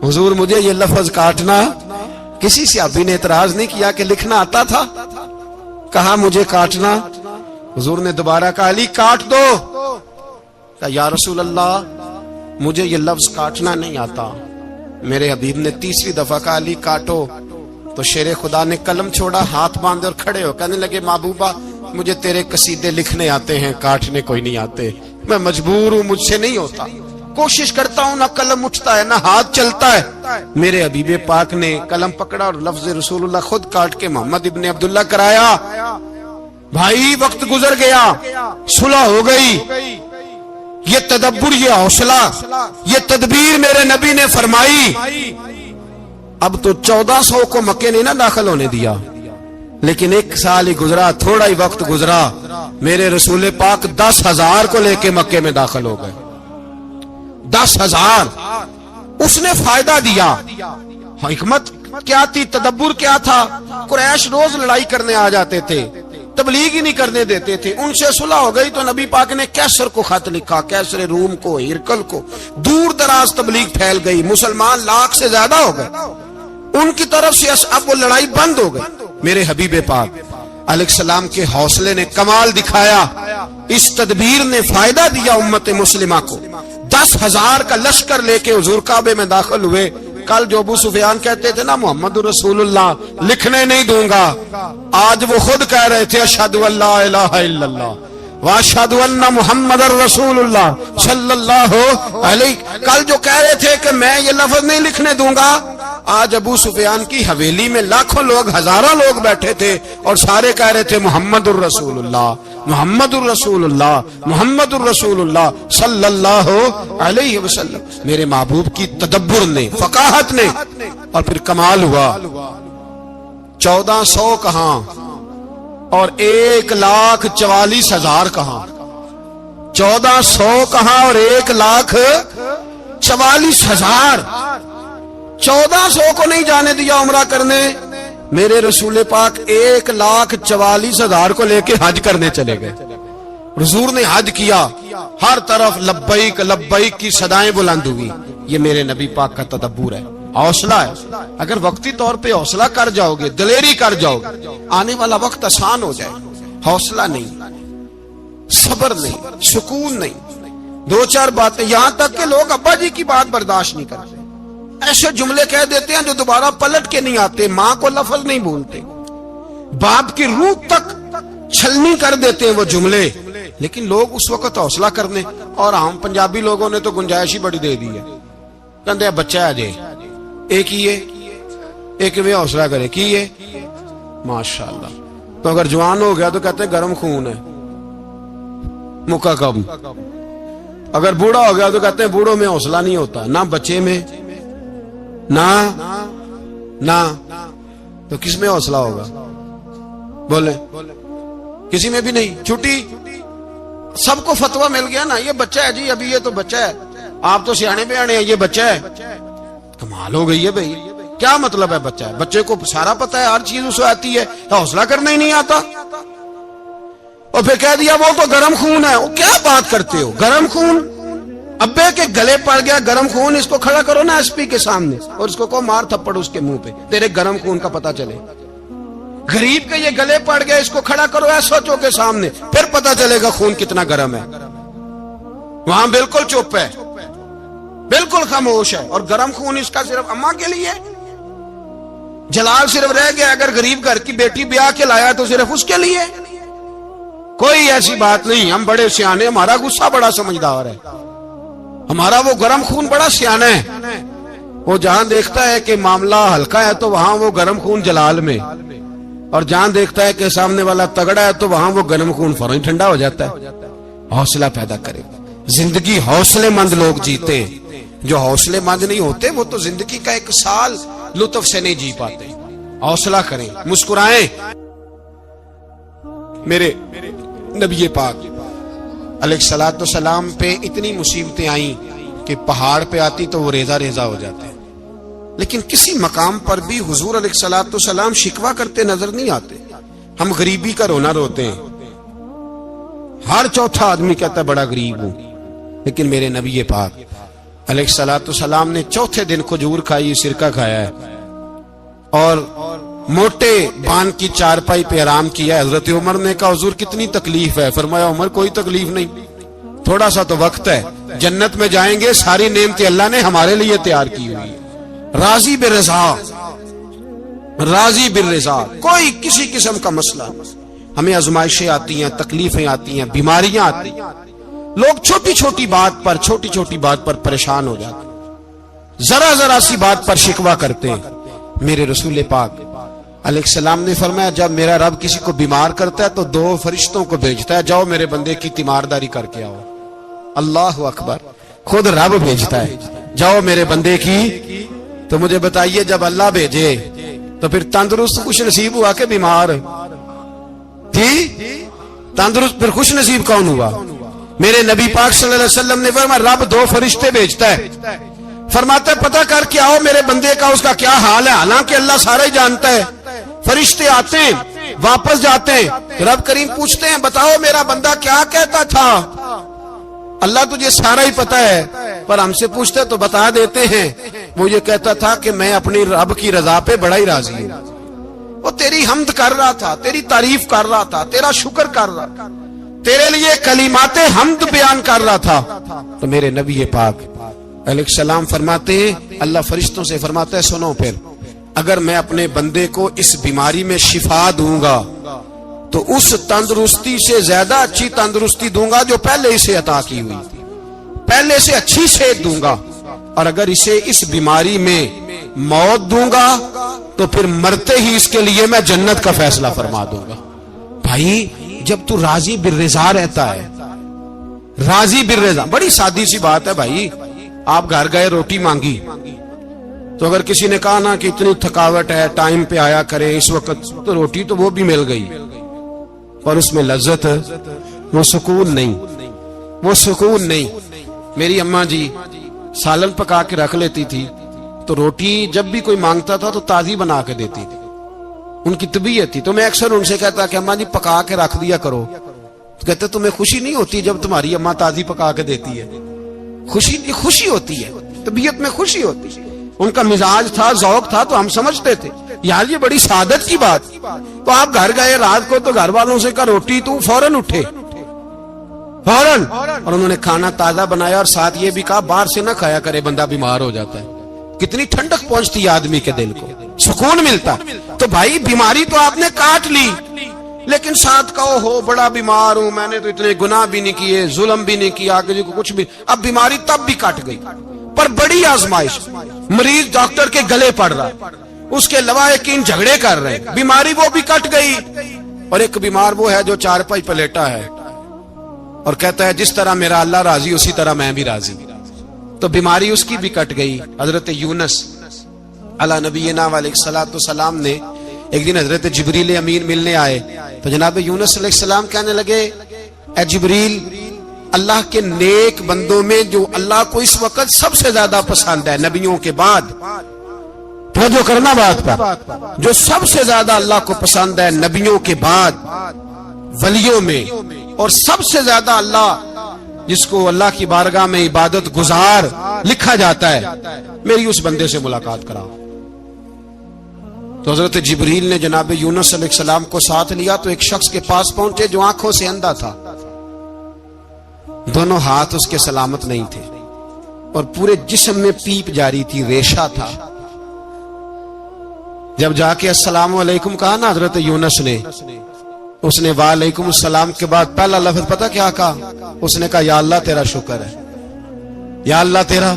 حضور مجھے یہ لفظ کاٹنا. کسی صحابی نے اعتراض نہیں کیا کہ لکھنا آتا تھا، کہا مجھے کاٹنا. حضور نے دوبارہ کہا علی کاٹ دو. کہا یا رسول اللہ مجھے یہ لفظ کاٹنا نہیں آتا. میرے حبیب نے تیسری دفعہ کہا علی کاٹو. تو شیر خدا نے قلم چھوڑا، ہاتھ باندھے اور کھڑے ہو کہنے لگے محبوبہ مجھے تیرے قصیدے لکھنے آتے ہیں، کاٹنے کوئی نہیں آتے، میں مجبور ہوں، مجھ سے نہیں ہوتا. کوشش کرتا ہوں، نہ قلم اٹھتا ہے نہ ہاتھ چلتا ہے. میرے حبیب پاک نے قلم پکڑا اور لفظ رسول اللہ خود کاٹ کے محمد ابن عبداللہ کرایا. بھائی وقت گزر گیا، صلح ہو گئی. یہ تدبر، یہ حوصلہ، یہ تدبیر میرے نبی نے فرمائی. اب تو 1400 کو مکے نے نہ داخل ہونے دیا، لیکن 1 سال ہی گزرا، تھوڑا ہی وقت گزرا، میرے رسول پاک 10,000 کو لے کے مکے میں داخل ہو گئے. 10,000. اس نے فائدہ دیا. حکمت کیا تھی، تدبر کیا تھا؟ قریش روز لڑائی کرنے آ جاتے تھے، تبلیغ ہی نہیں کرنے دیتے تھے. ان سے صلح ہو گئی تو نبی پاک نے کیسر کو خط لکھا، کیسر روم کو، ہرکل کو. دور دراز تبلیغ پھیل گئی، مسلمان 100,000 سے زیادہ ہو گئے. ان کی طرف سے اب وہ لڑائی بند ہو گئی. میرے حبیب پاک علیہ السلام کے حوصلے نے کمال دکھایا، اس تدبیر نے فائدہ دیا امت مسلمہ کو. 10,000 کا لشکر لے کے حضور کعبے میں داخل ہوئے. کل جو ابو سفیان کہتے تھے نا محمد رسول اللہ لکھنے نہیں دوں گا، آج وہ خود کہہ رہے تھے اشہد ان لا الہ الا اللہ واشہد ان محمد رسول اللہ صلی اللہ علیہ. کل جو کہہ رہے تھے کہ میں یہ لفظ نہیں لکھنے دوں گا، آج ابو سفیان کی حویلی میں لاکھوں لوگ، ہزاروں لوگ بیٹھے تھے اور سارے کہہ رہے تھے محمد الرسول اللہ، محمد الرسول اللہ، محمد الرسول اللہ صلی اللہ علیہ وسلم. میرے محبوب کی تدبر نے، فقاہت نے، اور پھر کمال ہوا. 1400 کہاں اور 1,44,000 کہاں، 1400 کہاں اور 1,44,000. 1400 کو نہیں جانے دیا عمرہ کرنے، میرے رسول پاک 1,44,000 کو لے کے حج کرنے چلے گئے. حضور نے حج کیا، ہر طرف لبیک لبیک کی صدائیں بلند ہوئی. یہ میرے نبی پاک کا تدبر ہے، حوصلہ ہے. اگر وقتی طور پہ حوصلہ کر جاؤ گے، دلیری کر جاؤ گے، آنے والا وقت آسان ہو جائے. حوصلہ نہیں، صبر نہیں، سکون نہیں، دو چار باتیں، یہاں تک کہ لوگ ابا جی کی بات برداشت نہیں کرتے، ایسے جملے کہہ دیتے ہیں جو دوبارہ پلٹ کے نہیں آتے، ماں کو لفظ نہیں بولتے، باپ کی روح تک چھلنی کر دیتے ہیں وہ جملے. لیکن لوگ اس وقت حوصلہ کرنے، اور ہم پنجابی لوگوں نے تو گنجائش ہی بڑی دے دی ہے. کہتے ہیں بچہ ہے جے ایک ہی ہے، ایک میں حوصلہ کرے کی ہے ماشاءاللہ. تو اگر جوان ہو گیا تو کہتے ہیں گرم خون ہے مکہ کب. اگر بوڑھا ہو گیا تو کہتے ہیں بوڑھوں میں حوصلہ نہیں ہوتا، نہ بچے میں نہ تو کس میں حوصلہ ہوگا؟ بولے کسی میں بھی نہیں. چھٹی سب کو فتویٰ مل گیا نا، یہ بچہ ہے جی، ابھی یہ تو بچہ ہے، آپ تو سیانے بیانے ہیں، یہ بچہ ہے. کمال ہو گئی ہے بھائی. کیا مطلب ہے بچہ ہے؟ بچے کو سارا پتا ہے، ہر چیز اسے آتی ہے، حوصلہ کرنا ہی نہیں آتا. اور پھر کہہ دیا وہ تو گرم خون ہے. وہ کیا بات کرتے ہو؟ گرم خون ابے کے گلے پڑ گیا گرم خون، اس کو کھڑا کرو نا ایس پی کے سامنے اور اس کو مار تھپڑ اس کے منہ پہ، تیرے گرم خون کا پتا چلے. غریب کے یہ گلے پڑ گیا، اس کو کھڑا کرو ایس او چو کے سامنے، پھر پتا چلے گا خون کتنا گرم ہے. وہاں بالکل چپ ہے، بالکل خاموش ہے. اور گرم خون اس کا صرف اماں کے لیے، جلال صرف رہ گیا اگر غریب گھر کی بیٹی بیاہ کے لایا تو صرف اس کے لیے. کوئی ایسی بات نہیں. ہم بڑے سیانے، ہمارا غصہ بڑا سمجھدار ہے، ہمارا وہ گرم خون بڑا سیانا ہے. وہ جہاں دیکھتا ہے کہ معاملہ ہلکا ہے تو وہاں وہ گرم خون جلال میں، اور جہاں دیکھتا ہے کہ سامنے والا تگڑا ہے تو وہاں وہ گرم خون فوراً ٹھنڈا ہو جاتا ہے. حوصلہ پیدا کرے. زندگی حوصلے مند لوگ جیتے ہیں، جو حوصلے مند نہیں ہوتے وہ تو زندگی کا ایک سال لطف سے نہیں جی پاتے. حوصلہ کریں، مسکرائیں. میرے نبی پاک علیہ الصلوۃ والسلام پہ اتنی مصیبتیں آئیں کہ پہاڑ پہ آتی تو وہ ریزہ ریزہ ہو جاتے ہیں، لیکن کسی مقام پر بھی حضور علیہ الصلوۃ والسلام شکوہ کرتے نظر نہیں آتے. ہم غریبی کا رونا روتے ہیں، ہر چوتھا آدمی کہتا ہے بڑا غریب ہوں، لیکن میرے نبی پاک علیہ الصلوۃ والسلام نے چوتھے دن کھجور کھائی، سرکہ کھایا ہے اور موٹے بان کی چارپائی پہ آرام کیا. حضرت عمر نے کہا حضور کتنی تکلیف ہے؟ فرمایا عمر کوئی تکلیف نہیں، تھوڑا سا تو وقت ہے، جنت میں جائیں گے، ساری نعمتیں اللہ نے ہمارے لیے تیار کی ہوئی ہے. راضی بالرضا، راضی بالرضا، کوئی کسی قسم کا مسئلہ. ہمیں آزمائشیں آتی ہیں، تکلیفیں آتی ہیں، بیماریاں آتی ہیں، لوگ چھوٹی چھوٹی بات پر پریشان ہو جاتے ہیں، ذرا ذرا سی بات پر شکوہ کرتے ہیں. میرے رسول پاک علیہ السلام نے فرمایا جب میرا رب کسی کو بیمار کرتا ہے تو 2 فرشتوں کو بھیجتا ہے، جاؤ میرے بندے کی تیمارداری کر کے آؤ. اللہ اکبر، خود رب بھیجتا ہے، جاؤ میرے بندے کی. تو مجھے بتائیے جب اللہ بھیجے تو پھر تندرست خوش نصیب ہوا کہ بیمار تھی؟ تندرست پھر خوش نصیب کون ہوا؟ میرے نبی پاک صلی اللہ علیہ وسلم نے فرمایا رب 2 فرشتے بھیجتا ہے، فرماتا ہے پتہ کر کے آؤ میرے بندے کا اس کا کیا حال ہے. حالانکہ اللہ سارا ہی جانتا ہے. فرشتے آتے ہیں، واپس جاتے ہیں، رب کریم پوچھتے ہیں بتاؤ میرا بندہ کیا کہتا تھا؟ اللہ تجھے سارا ہی پتا ہے، پر ہم سے پوچھتے تو بتا دیتے ہیں. وہ یہ کہتا تھا کہ میں اپنی رب کی رضا پہ بڑا ہی راضی ہوں. وہ تیری حمد کر رہا تھا، تیری تعریف کر رہا تھا، تیرا شکر کر رہا تھا، تیرے لیے کلمات حمد بیان کر رہا تھا. تو میرے نبی پاک علیہ السلام فرماتے ہیں، اللہ فرشتوں سے فرماتا ہے سنو پھر اگر میں اپنے بندے کو اس بیماری میں شفا دوں گا تو اس تندرستی سے زیادہ اچھی تندرستی دوں گا جو پہلے اسے عطا کی ہوئی تھی، پہلے سے اچھی صحت دوں گا، اور اگر اسے اس بیماری میں موت دوں گا تو پھر مرتے ہی اس کے لیے میں جنت کا فیصلہ فرما دوں گا۔ بھائی جب تو راضی بالرضا رہتا ہے، راضی بالرضا، بڑی سادی سی بات ہے بھائی، آپ گھر گئے روٹی مانگی تو اگر کسی نے کہا نا کہ اتنی تھکاوٹ ہے ٹائم پہ آیا کرے اس وقت، تو روٹی تو وہ بھی مل گئی پر اس میں لذت، وہ سکون نہیں، وہ سکون نہیں۔ میری اماں جی سالن پکا کے رکھ لیتی تھی تو روٹی جب بھی کوئی مانگتا تھا تو تازی بنا کے دیتی تھی، ان کی طبیعت تھی۔ تو میں اکثر ان سے کہتا کہ اماں جی پکا کے رکھ دیا کرو، تو کہتے تمہیں خوشی نہیں ہوتی جب تمہاری اماں تازی پکا کے دیتی ہے؟ خوشی ہوتی ہے، طبیعت میں خوشی ہوتی ہے۔ ان کا مزاج تھا، ذوق تھا، تو ہم سمجھتے تھے یار یہ بڑی سعادت کی بات۔ تو آپ گھر گئے رات کو تو گھر والوں سے کہا روٹی، تو فوراً اٹھے، فوراً، اور انہوں نے کھانا تازہ بنایا اور ساتھ یہ بھی کہا باہر سے نہ کھایا کرے، بندہ بیمار ہو جاتا ہے۔ کتنی ٹھنڈک پہنچتی ہے آدمی کے دل کو، سکون ملتا۔ تو بھائی بیماری تو آپ نے کاٹ لی، لیکن ساتھ کہو ہو بڑا بیمار ہوں، میں نے تو اتنے گناہ بھی نہیں کیے، ظلم بھی نہیں کیا، کسی کو کچھ بھی، اب بیماری تب بھی کٹ گئی۔ پر بڑی آزمائش، مریض ڈاکٹر کے گلے پڑ رہا، اس کے لواحقین جھگڑے کر رہے ہیں، بیماری وہ بھی کٹ گئی۔ اور ایک بیمار وہ ہے جو چارپائی پہ لیٹا ہے اور کہتا ہے جس طرح میرا اللہ راضی اسی طرح میں بھی راضی، تو بیماری اس کی بھی کٹ گئی۔ حضرت یونس علی نبینا علیہ الصلوۃ والسلام نے ایک دن حضرت جبریل امین ملنے آئے تو جناب یونس علیہ السلام کہنے لگے اے جبریل، اللہ کے نیک بندوں میں جو اللہ کو اس وقت سب سے زیادہ پسند ہے نبیوں کے بعد، توجہ کرنا بات پر، جو سب سے زیادہ اللہ کو پسند ہے نبیوں کے بعد ولیوں میں، اور سب سے زیادہ اللہ جس کو اللہ کی بارگاہ میں عبادت گزار لکھا جاتا ہے، میری اس بندے سے ملاقات کراؤ۔ تو حضرت جبریل نے جناب یونس علیہ السلام کو ساتھ لیا تو ایک شخص کے پاس پہنچے جو آنکھوں سے اندھا تھا، دونوں ہاتھ اس کے سلامت نہیں تھے اور پورے جسم میں پیپ جاری تھی، ریشہ تھا۔ جب جا کے السلام علیکم کہا نا حضرت یونس نے، اس نے وعلیکم السلام کے بعد پہلا لفظ پتہ کیا کہا؟ اس نے کہا یا اللہ تیرا شکر ہے، یا اللہ تیرا،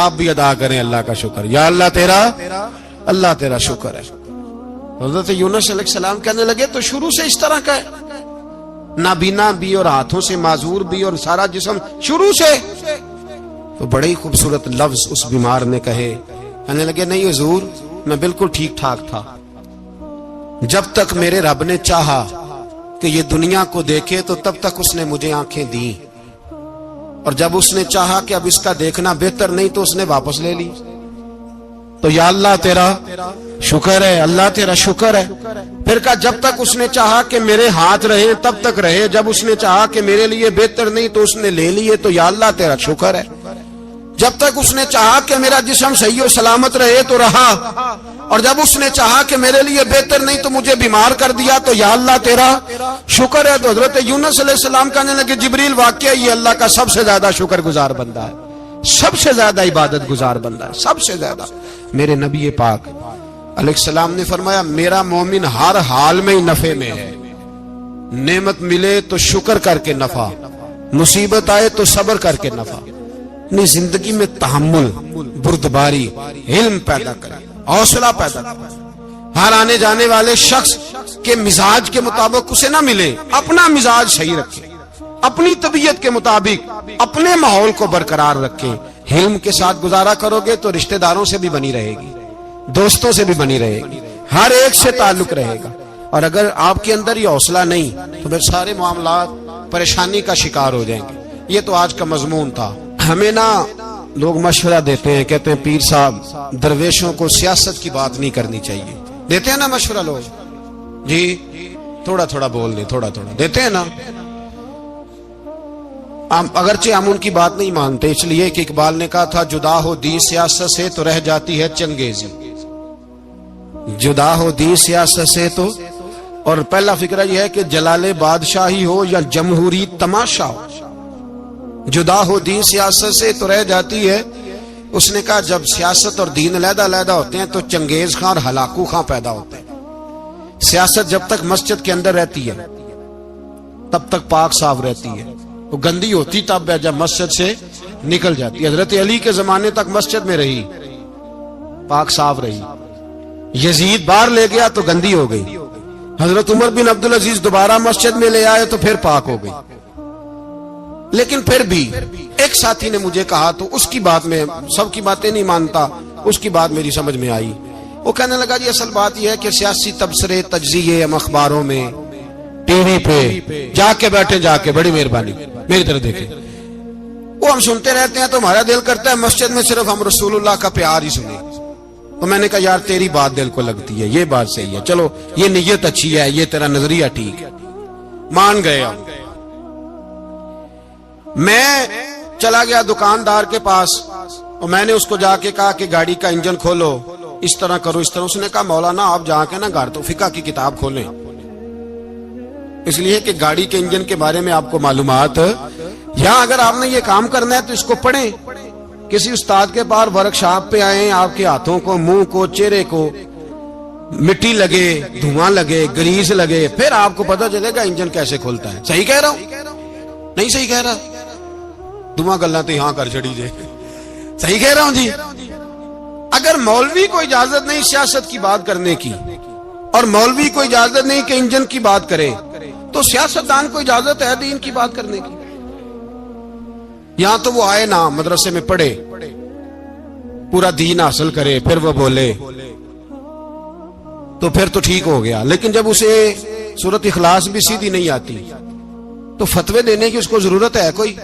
آپ بھی ادا کریں اللہ کا شکر، یا اللہ تیرا، اللہ تیرا شکر ہے۔ حضرت یونس علیہ السلام کہنے لگے تو شروع سے اس طرح کا ہے، نابینا بھی اور ہاتھوں سے معذور بھی اور سارا جسم شروع سے؟ تو بڑے ہی خوبصورت لفظ اس بیمار نے کہے، کہنے لگے نہیں حضور میں بالکل ٹھیک ٹھاک تھا، جب تک میرے رب نے چاہا کہ یہ دنیا کو دیکھے تو تب تک اس نے مجھے آنکھیں دی، اور جب اس نے چاہا کہ اب اس کا دیکھنا بہتر نہیں تو اس نے واپس لے لی۔ تو یا اللہ تیرا شکر ہے، اللہ تیرا شکر ہے۔ پھر کہا جب تک اس نے چاہا کہ میرے ہاتھ رہے تب تک رہے، جب اس نے چاہا کہ میرے لیے بہتر نہیں تو اس نے لے لیے، تو یا اللہ تیرا شکر ہے۔ جب تک اس نے چاہا کہ میرا جسم صحیح و سلامت رہے تو رہا، اور جب اس نے چاہا کہ میرے لیے بہتر نہیں تو مجھے بیمار کر دیا، تو یا اللہ تیرا شکر ہے۔ تو حضرت یونس علیہ السلام کہنے لگے جبریل واقعہ یہ اللہ کا سب سے زیادہ شکر گزار بندہ ہے، سب سے زیادہ عبادت گزار بندہ ہے، سب سے زیادہ۔ میرے نبی پاک علیہ السلام نے فرمایا میرا مومن ہر حال میں ہی نفع میں ہے، نعمت ملے تو شکر کر کے نفع، مصیبت آئے تو صبر کر کے نفع، اپنی زندگی میں تحمل، بردباری، علم پیدا کرے، حوصلہ پیدا کرے۔ ہر آنے جانے والے شخص کے مزاج کے مطابق اسے نہ ملے، اپنا مزاج صحیح رکھے، اپنی طبیعت کے مطابق اپنے ماحول کو برقرار رکھے۔ علم کے ساتھ گزارا کرو گے تو رشتہ داروں سے بھی بنی رہے گی، دوستوں سے بھی بنی رہے گی، ہر ایک سے تعلق رہے گا۔ اور اگر آپ کے اندر یہ حوصلہ نہیں تو پھر سارے معاملات پریشانی کا شکار ہو جائیں گے۔ یہ تو آج کا مضمون تھا۔ ہمیں نا لوگ مشورہ دیتے ہیں، کہتے ہیں پیر صاحب درویشوں کو سیاست کی بات نہیں کرنی چاہیے، دیتے ہیں نا مشورہ لوگ، جی تھوڑا تھوڑا بول دیں، تھوڑا تھوڑا دیتے ہیں نا۔ اگرچہ ہم ان کی بات نہیں مانتے، اس لیے کہ اقبال نے کہا تھا جدا ہو دین سیاست سے تو رہ جاتی ہے چنگیزی، جدا ہو دین سیاست سے تو، اور پہلا فکرہ یہ ہے کہ جلال بادشاہی ہو یا جمہوری تماشا ہو، جدا ہو دین سیاست سے تو رہ جاتی ہے۔ اس نے کہا جب سیاست اور دین علیحدہ علیحدہ ہوتے ہیں تو چنگیز خان اور ہلاکو خان پیدا ہوتے ہیں۔ سیاست جب تک مسجد کے اندر رہتی ہے تب تک پاک صاف رہتی ہے، وہ گندی ہوتی تب ہے جب مسجد سے نکل جاتی ہے۔ حضرت علی کے زمانے تک مسجد میں رہی، پاک صاف رہی، یزید باہر لے گیا تو گندی ہو گئی، حضرت عمر بن عبدالعزیز دوبارہ مسجد میں لے آئے تو پھر پاک ہو گئی۔ لیکن پھر بھی ایک ساتھی نے مجھے کہا، تو اس کی بات میں سب کی باتیں نہیں مانتا، اس کی بات میری سمجھ میں آئی۔ وہ کہنے لگا جی اصل بات یہ ہے کہ سیاسی تبصرے تجزیے ہم اخباروں میں ٹی وی پہ جا کے بیٹھے، جا کے بڑی مہربانی میری طرف دیکھیں، وہ ہم سنتے رہتے ہیں تو ہمارا دل کرتا ہے مسجد میں صرف ہم رسول اللہ کا پیار ہی سنیں۔ تو میں نے کہا یار تیری بات دل کو لگتی ہے، یہ بات صحیح ہے، چلو یہ نیت اچھی ہے، یہ تیرا نظریہ ٹھیک ہے، مان گئے ہم۔ میں چلا گیا دکاندار کے پاس اور میں نے اس کو جا کے کہا کہ گاڑی کا انجن کھولو، اس طرح کرو اس طرح۔ اس نے کہا مولانا آپ جا کے نا گھر تو فقہ کی کتاب کھولیں، اس لیے کہ گاڑی کے انجن کے بارے میں آپ کو معلومات، یا اگر آپ نے یہ کام کرنا ہے تو اس کو پڑھیں، کسی استاد کے پاس ورک شاپ پہ آئیں، آپ کے ہاتھوں کو، منہ کو، چہرے کو مٹی لگے، دھواں لگے، گریس لگے، پھر آپ کو پتہ چلے گا انجن کیسے کھولتا ہے۔ صحیح کہہ رہا ہوں؟ نہیں صحیح کہہ رہا؟ دھواں گلنا تو یہاں کر چڑی جے، صحیح کہہ رہا ہوں جی؟ اگر مولوی کو اجازت نہیں سیاست کی بات کرنے کی، اور مولوی کو اجازت نہیں کہ انجن کی بات کرے، تو سیاستدان کو اجازت ہے دین کی بات کرنے کی؟ یہاں تو وہ آئے نا مدرسے میں پڑھے، پورا دین حاصل کرے، پھر وہ بولے تو پھر تو ٹھیک ہو گیا۔ لیکن جب اسے سورۃ اخلاص بھی سیدھی نہیں آتی تو فتوے دینے کی اس کو ضرورت ہے کوئی؟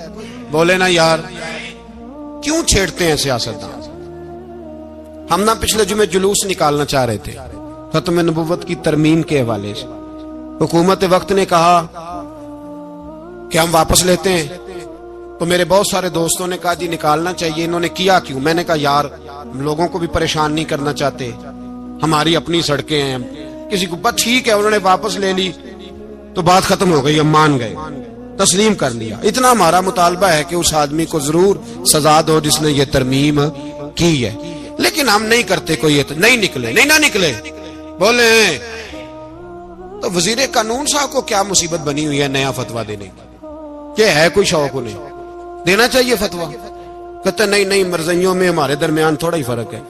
بولے نا یار کیوں چھیڑتے ہیں سیاستدان؟ ہم نا پچھلے جمعے جلوس نکالنا چاہ رہے تھے ختم نبوت کی ترمیم کے حوالے سے، حکومت وقت نے کہا کہ ہم واپس لیتے ہیں، تو میرے بہت سارے دوستوں نے کہا جی نکالنا چاہیے، انہوں نے کیا کیوں؟ میں نے کہا یار لوگوں کو بھی پریشان نہیں کرنا چاہتے، ہماری اپنی سڑکیں ہیں، کسی کو بس ٹھیک ہے، انہوں نے واپس لے لی تو بات ختم ہو گئی، ہم مان گئے، تسلیم کر لیا۔ اتنا ہمارا مطالبہ ہے کہ اس آدمی کو ضرور سزا دو جس نے یہ ترمیم کی ہے، لیکن ہم نہیں کرتے، کوئی نہیں نکلے، نہیں نہ نکلے بولے ہیں۔ تو وزیر قانون صاحب کو کیا مصیبت بنی ہوئی ہے نیا فتویٰ دینے کی؟ کہ ہے کوئی شوق انہیں دینا چاہیے فتویٰ؟ کہتے نہیں نہیں مرضیوں میں ہمارے درمیان تھوڑا ہی فرق ہے۔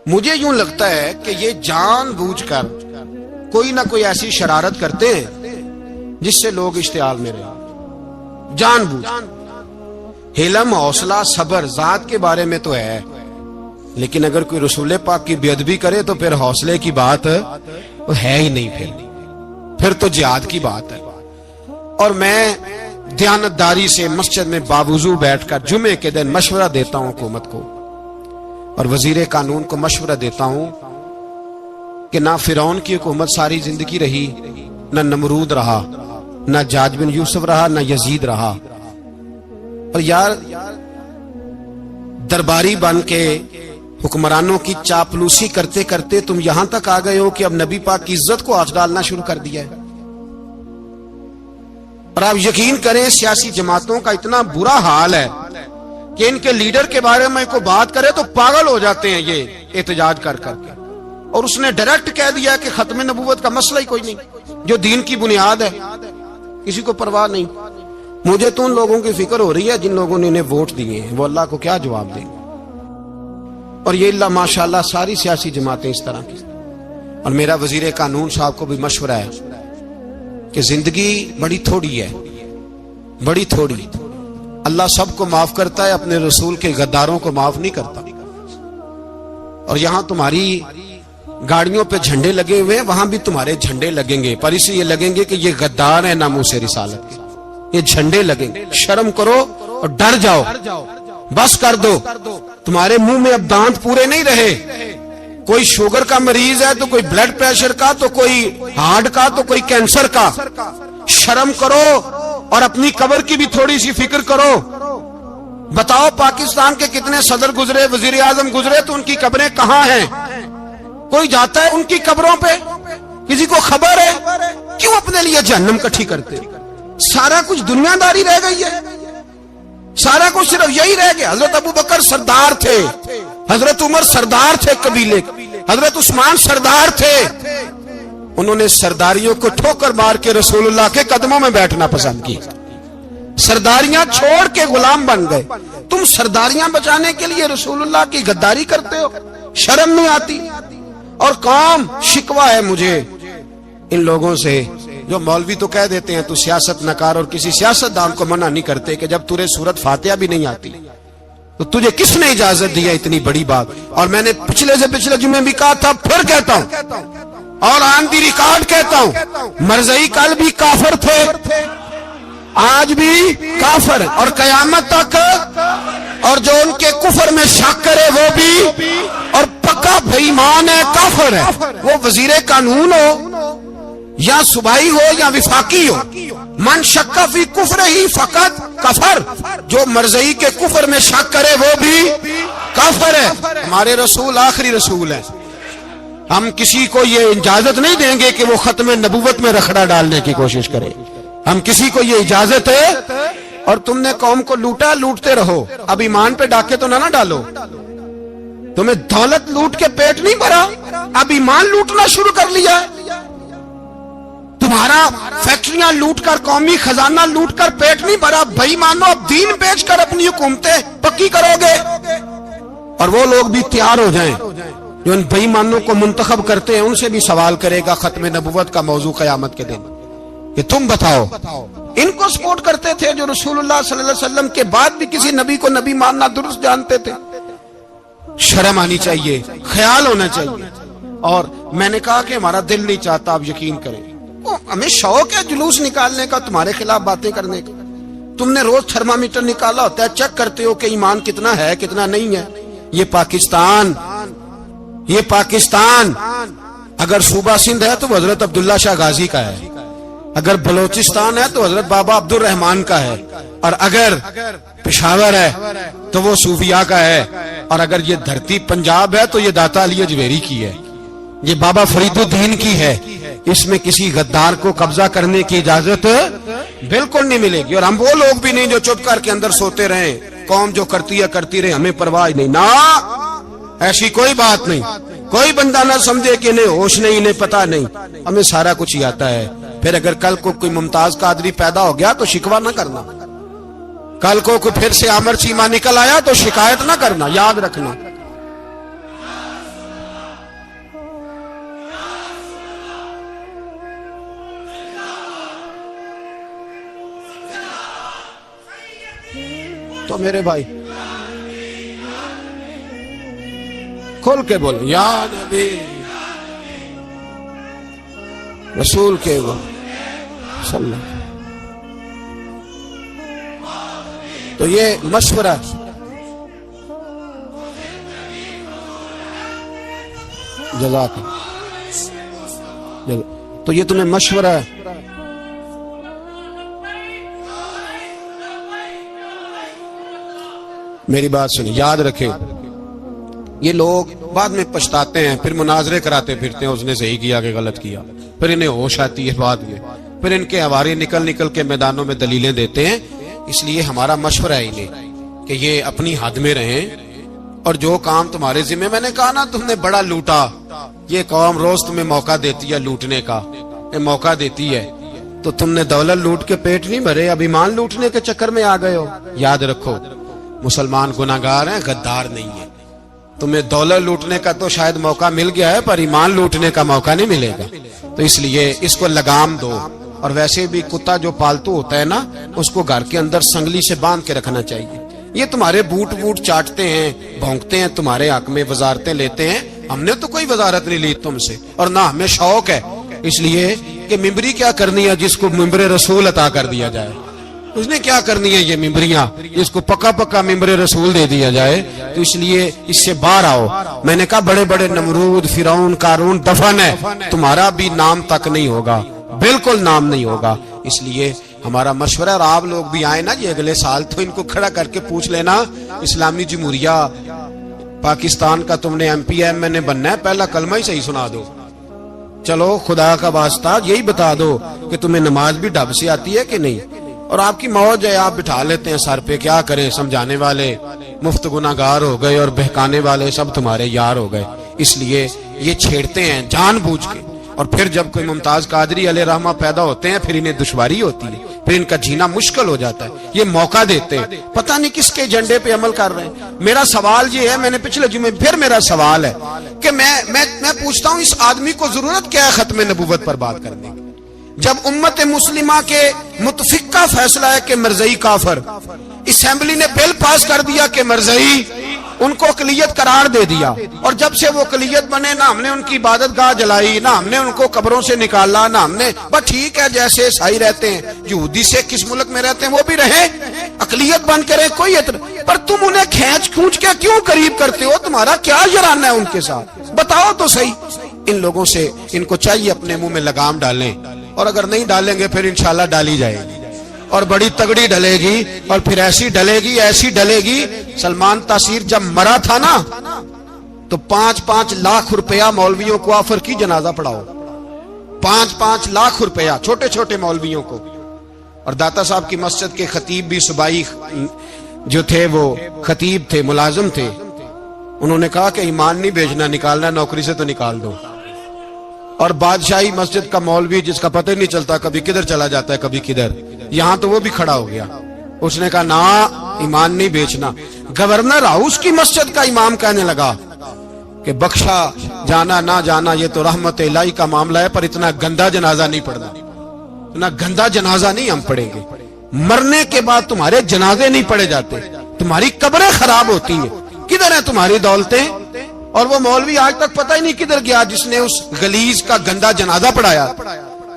مجھے یوں لگتا ہے کہ یہ جان بوجھ کر کوئی نہ کوئی ایسی شرارت کرتے ہیں جس سے لوگ اشتعال میں رہے، جان بوجھ۔ حلم، حوصلہ، صبر ذات کے بارے میں تو ہے، لیکن اگر کوئی رسول پاک کی بے ادبی کرے تو پھر حوصلے کی بات ہے ہی نہیں، پھر تو جہاد کی بات ہے۔ اور میں دیانتداری سے مسجد میں باوضو بیٹھ کر جمعے کے دن مشورہ دیتا ہوں حکومت کو، اور وزیر قانون کو مشورہ دیتا ہوں کہ نہ فرعون کی حکومت ساری زندگی رہی، نہ نمرود رہا، نہ جاج بن یوسف رہا، نہ یزید رہا، اور یار درباری بن کے حکمرانوں کی چاپلوسی کرتے کرتے تم یہاں تک آ گئے ہو کہ اب نبی پاک کی عزت کو آنچ ڈالنا شروع کر دیا ہے۔ اور آپ یقین کریں سیاسی جماعتوں کا اتنا برا حال ہے کہ ان کے لیڈر کے بارے میں کوئی بات کرے تو پاگل ہو جاتے ہیں یہ احتجاج کر کر کے، اور اس نے ڈائریکٹ کہہ دیا کہ ختم نبوت کا مسئلہ ہی کوئی نہیں، جو دین کی بنیاد ہے، کسی کو پرواہ نہیں۔ مجھے تو ان لوگوں کی فکر ہو رہی ہے جن لوگوں نے انہیں ووٹ دیے ہیں، وہ اللہ کو کیا جواب دیں گے؟ اور یہ اللہ ماشاءاللہ ساری سیاسی جماعتیں اس طرح کی۔ اور میرا وزیر قانون صاحب کو بھی مشورہ ہے کہ زندگی بڑی تھوڑی ہے، بڑی تھوڑی، اللہ سب کو معاف کرتا ہے، اپنے رسول کے غداروں کو معاف نہیں کرتا۔ اور یہاں تمہاری گاڑیوں پہ جھنڈے لگے ہوئے ہیں، وہاں بھی تمہارے جھنڈے لگیں گے، پر اس لیے لگیں گے کہ یہ غدار ہیں ناموس رسالت کے، یہ جھنڈے لگیں گے۔ شرم کرو اور ڈر جاؤ، بس کر دو، تمہارے منہ میں اب دانت پورے نہیں رہے۔ کوئی شوگر کا مریض ہے تو کوئی بلڈ پریشر کا، تو کوئی ہارٹ کا، تو کوئی کینسر کا۔ شرم کرو اور اپنی قبر کی بھی تھوڑی سی فکر کرو۔ بتاؤ پاکستان کے کتنے صدر گزرے، وزیر اعظم گزرے، تو ان کی قبریں کہاں ہیں؟ کوئی جاتا ہے ان کی قبروں پہ؟ کسی کو خبر ہے؟ کیوں اپنے لیے جہنم کٹھی کرتے؟ سارا کچھ دنیا داری رہ گئی ہے، سارا کچھ صرف یہی رہ گیا۔ حضرت ابو بکر سردار تھے، حضرت عمر سردار تھے قبیلے، حضرت عثمان سردار تھے، انہوں نے سرداریوں کو ٹھوکر مار کے رسول اللہ کے قدموں میں بیٹھنا پسند کیا، سرداریاں چھوڑ کے غلام بن گئے۔ تم سرداریاں بچانے کے لیے رسول اللہ کی غداری کرتے ہو، شرم نہیں آتی؟ اور قوم شکوہ ہے مجھے ان لوگوں سے جو مولوی تو کہہ دیتے ہیں تو سیاست نہ کر، اور کسی سیاستدان کو منع نہیں کرتے کہ جب تجھے سورت فاتحہ بھی نہیں آتی تو تجھے کس نے اجازت دیا اتنی بڑی بات؟ اور میں نے پچھلے سے پچھلے جمعے بھی کہا تھا، پھر کہتا ہوں اور آن دی ریکارڈ کہتا ہوں، مرزائی کل بھی کافر تھے، آج بھی کافر، اور قیامت تک، اور جو ان کے کفر میں شک کرے وہ بھی، اور پکا بے ایمان ہے، کافر ہے، وہ وزیر قانون ہو یا صوبائی ہو یا وفاقی ہو، من شک فی کفر ہی فقط کفر، جو مرزائی کے کفر میں شک کرے وہ بھی کافر ہے۔ ہمارے رسول آخری رسول ہیں، ہم کسی کو یہ اجازت نہیں دیں گے کہ وہ ختم نبوت میں رکھڑا ڈالنے کی کوشش کرے، ہم کسی کو یہ اجازت ہے۔ اور تم نے قوم کو لوٹا، لوٹتے رہو، اب ایمان پہ ڈاکے تو نہ ڈالو، تمہیں دولت لوٹ کے پیٹ نہیں بھرا، اب ایمان لوٹنا شروع کر لیا ہے، تمہارا فیکٹریاں لوٹ کر، قومی خزانہ لوٹ کر پیٹ نہیں بھرا، بھائی مانو اب دین بیچ کر اپنی حکومتیں پکی کرو گے۔ اور وہ لوگ بھی تیار ہو جائیں جو ان بے ایمانوں کو منتخب کرتے ہیں، ان سے بھی سوال کرے گا ختم نبوت کا موضوع قیامت کے دن کہ تم بتاؤ، ان کو سپورٹ کرتے تھے جو رسول اللہ صلی اللہ علیہ وسلم کے بعد بھی کسی نبی کو نبی ماننا درست جانتے تھے۔ شرم آنی چاہیے، خیال ہونا چاہیے۔ اور میں نے کہا کہ ہمارا دل نہیں چاہتا، آپ یقین کریں، ہمیں شوق ہے جلوس نکالنے کا، تمہارے خلاف باتیں کرنے کا۔ تم نے روز تھرمامیٹر نکالا ہوتا ہے، چیک کرتے ہو کہ ایمان کتنا ہے کتنا نہیں ہے۔ یہ پاکستان اگر صوبہ سندھ ہے تو حضرت عبداللہ شاہ غازی کا ہے، اگر بلوچستان ہے تو حضرت بابا عبد الرحمان کا ہے، اور اگر پشاور ہے تو وہ صوفیاء کا ہے، اور اگر یہ دھرتی پنجاب ہے تو یہ داتا علی اجویری کی ہے، یہ بابا فرید الدین کی ہے۔ اس میں کسی غدار کو قبضہ کرنے کی اجازت بالکل نہیں ملے گی۔ اور ہم وہ لوگ بھی نہیں جو چپ کر کے اندر سوتے رہیں، قوم جو کرتی ہے کرتی رہے، ہمیں پرواہ نہیں، نہ ایسی کوئی بات نہیں۔ کوئی بندہ نہ سمجھے کہ انہیں ہوش نہیں، انہیں پتہ نہیں، ہمیں سارا کچھ ہی آتا ہے۔ پھر اگر کل کو کوئی ممتاز قادری پیدا ہو گیا تو شکوہ نہ کرنا، کل کو کوئی پھر سے عامر چیمہ نکل آیا تو شکایت نہ کرنا، یاد رکھنا۔ تو میرے بھائی کھول کے بول، یا نبی رسول کے بول صلی اللہ۔ تو یہ مشورہ جزاک اللہ، تو یہ تمہیں مشورہ ہے۔ میری بات سنیں، یاد رکھیں، یہ لوگ بعد میں پچھتاتے ہیں، پھر مناظرے کراتے پھرتے ہیں، اس نے صحیح کیا کہ غلط کیا، پھر انہیں ہوش آتی ہے بعد میں، پھر ان کے ہوارے نکل کے میدانوں میں دلیلیں دیتے ہیں۔ اس لیے ہمارا مشورہ ہے انہیں کہ یہ اپنی حد میں رہیں، اور جو کام تمہارے ذمہ، میں نے کہا نا تم نے بڑا لوٹا، یہ قوم روز تمہیں موقع دیتی ہے لوٹنے کا، یہ موقع دیتی ہے، تو تم نے دولت لوٹ کے پیٹ نہیں بھرے، اب ایمان لوٹنے کے چکر میں آ گئے ہو۔ یاد رکھو، مسلمان گناہگار ہیں، غدار نہیں ہیں۔ تمہیں دولت لوٹنے کا تو شاید موقع مل گیا ہے، پر ایمان لوٹنے کا موقع نہیں ملے گا، تو اس لیے اس کو لگام دو۔ اور ویسے بھی کتا جو پالتو ہوتا ہے نا، اس کو گھر کے اندر سنگلی سے باندھ کے رکھنا چاہیے۔ یہ تمہارے بوٹ چاٹتے ہیں، بھونکتے ہیں تمہارے حق میں، وزارتیں لیتے ہیں، ہم نے تو کوئی وزارت نہیں لی تم سے، اور نہ ہمیں شوق ہے اس لیے کہ ممبری کیا کرنی ہے جس کو ممبر رسول عطا کر دیا جائے، اس نے کیا کرنی ہے یہ ممبریاں جس کو پکا ممبر رسول دے دیا جائے، تو اس لیے اس سے باہر آؤ۔ میں نے کہا بڑے بڑے نمرود، فرعون، قارون دفن ہے، تمہارا بھی نام تک نہیں ہوگا، بالکل نام نہیں ہوگا۔ اس لیے ہمارا مشورہ، اور آپ لوگ بھی آئے نا یہ اگلے سال، تو ان کو کھڑا کر کے پوچھ لینا، اسلامی جمہوریہ پاکستان کا تم نے MPM میں نے بننا ہے، پہلا کلمہ ہی صحیح سنا دو، چلو خدا کا واسطہ یہی بتا دو کہ تمہیں نماز بھی ڈھب سے آتی ہے کہ نہیں، اور آپ کی موج ہے، آپ بٹھا لیتے ہیں سر پہ، کیا کریں، سمجھانے والے مفت گناہگار ہو گئے اور بہکانے والے سب تمہارے یار ہو گئے۔ اس لیے یہ چھیڑتے ہیں جان بوجھ کے، اور پھر جب کوئی ممتاز قادری علیہ رحمہ پیدا ہوتے ہیں پھر انہیں دشواری ہوتی ہے، پھر ان کا جینا مشکل ہو جاتا ہے، یہ موقع دیتے ہیں، پتہ نہیں کس کے ایجنڈے پہ عمل کر رہے ہیں۔ میرا سوال یہ ہے، میں نے پچھلے جمعے پھر میرا سوال ہے کہ میں پوچھتا ہوں اس آدمی کو ضرورت کیا ہے ختم نبوت پر بات کرنے کی، جب امت مسلمہ کے متفقہ فیصلہ ہے کہ مرزائی کافر، اسمبلی نے بل پاس کر دیا کہ مرزائی ان کو اقلیت قرار دے دیا، اور جب سے وہ اقلیت بنے نہ ہم نے ان کی عبادت گاہ جلائی، نہ ہم نے ان کو قبروں سے نکالا، نہ ہم نے، بس ٹھیک ہے جیسے عیسائی رہتے ہیں، یہودی سے کس ملک میں رہتے ہیں وہ بھی رہیں، اقلیت بن کریں، کوئی پر تم انہیں کھینچ کھونچ کے کیوں قریب کرتے ہو؟ تمہارا کیا جرانہ ہے ان کے ساتھ؟ بتاؤ تو صحیح۔ ان لوگوں سے ان کو چاہیے اپنے منہ میں لگام ڈالیں، اور اگر نہیں ڈالیں گے پھر انشاءاللہ ڈالی جائے گی، اور بڑی تگڑی ڈلے گی، اور پھر ایسی ڈلے گی۔ سلمان تاثیر جب مرا تھا نا تو 5-5 لاکھ روپیہ مولویوں کو آفر کی جنازہ پڑھاؤ، 5-5 لاکھ روپیہ چھوٹے چھوٹے مولویوں کو۔ اور داتا صاحب کی مسجد کے خطیب بھی صوبائی جو تھے وہ خطیب تھے، ملازم تھے، انہوں نے کہا کہ ایمان نہیں بیچنا، نکالنا نوکری سے تو نکال دو۔ اور بادشاہی مسجد کا مولوی جس کا پتہ نہیں چلتا، کبھی کدھر چلا جاتا ہے کبھی کدھر، یہاں تو وہ بھی کھڑا ہو گیا، اس نے کہا نا ایمان نہیں بیچنا۔ گورنر ہاؤس کی مسجد کا امام کہنے لگا کہ بخشا جانا نہ جانا یہ تو رحمت الہی کا معاملہ ہے، پر اتنا گندا جنازہ نہیں پڑھنا، اتنا گندا جنازہ نہیں ہم پڑھیں گے، مرنے کے بعد تمہارے جنازے نہیں پڑھے جاتے، تمہاری قبریں خراب ہوتی ہیں، کدھر ہیں تمہاری دولتیں؟ اور وہ مولوی آج تک پتہ ہی نہیں کدھر گیا جس نے اس غلیظ کا گندا جنازہ پڑھایا۔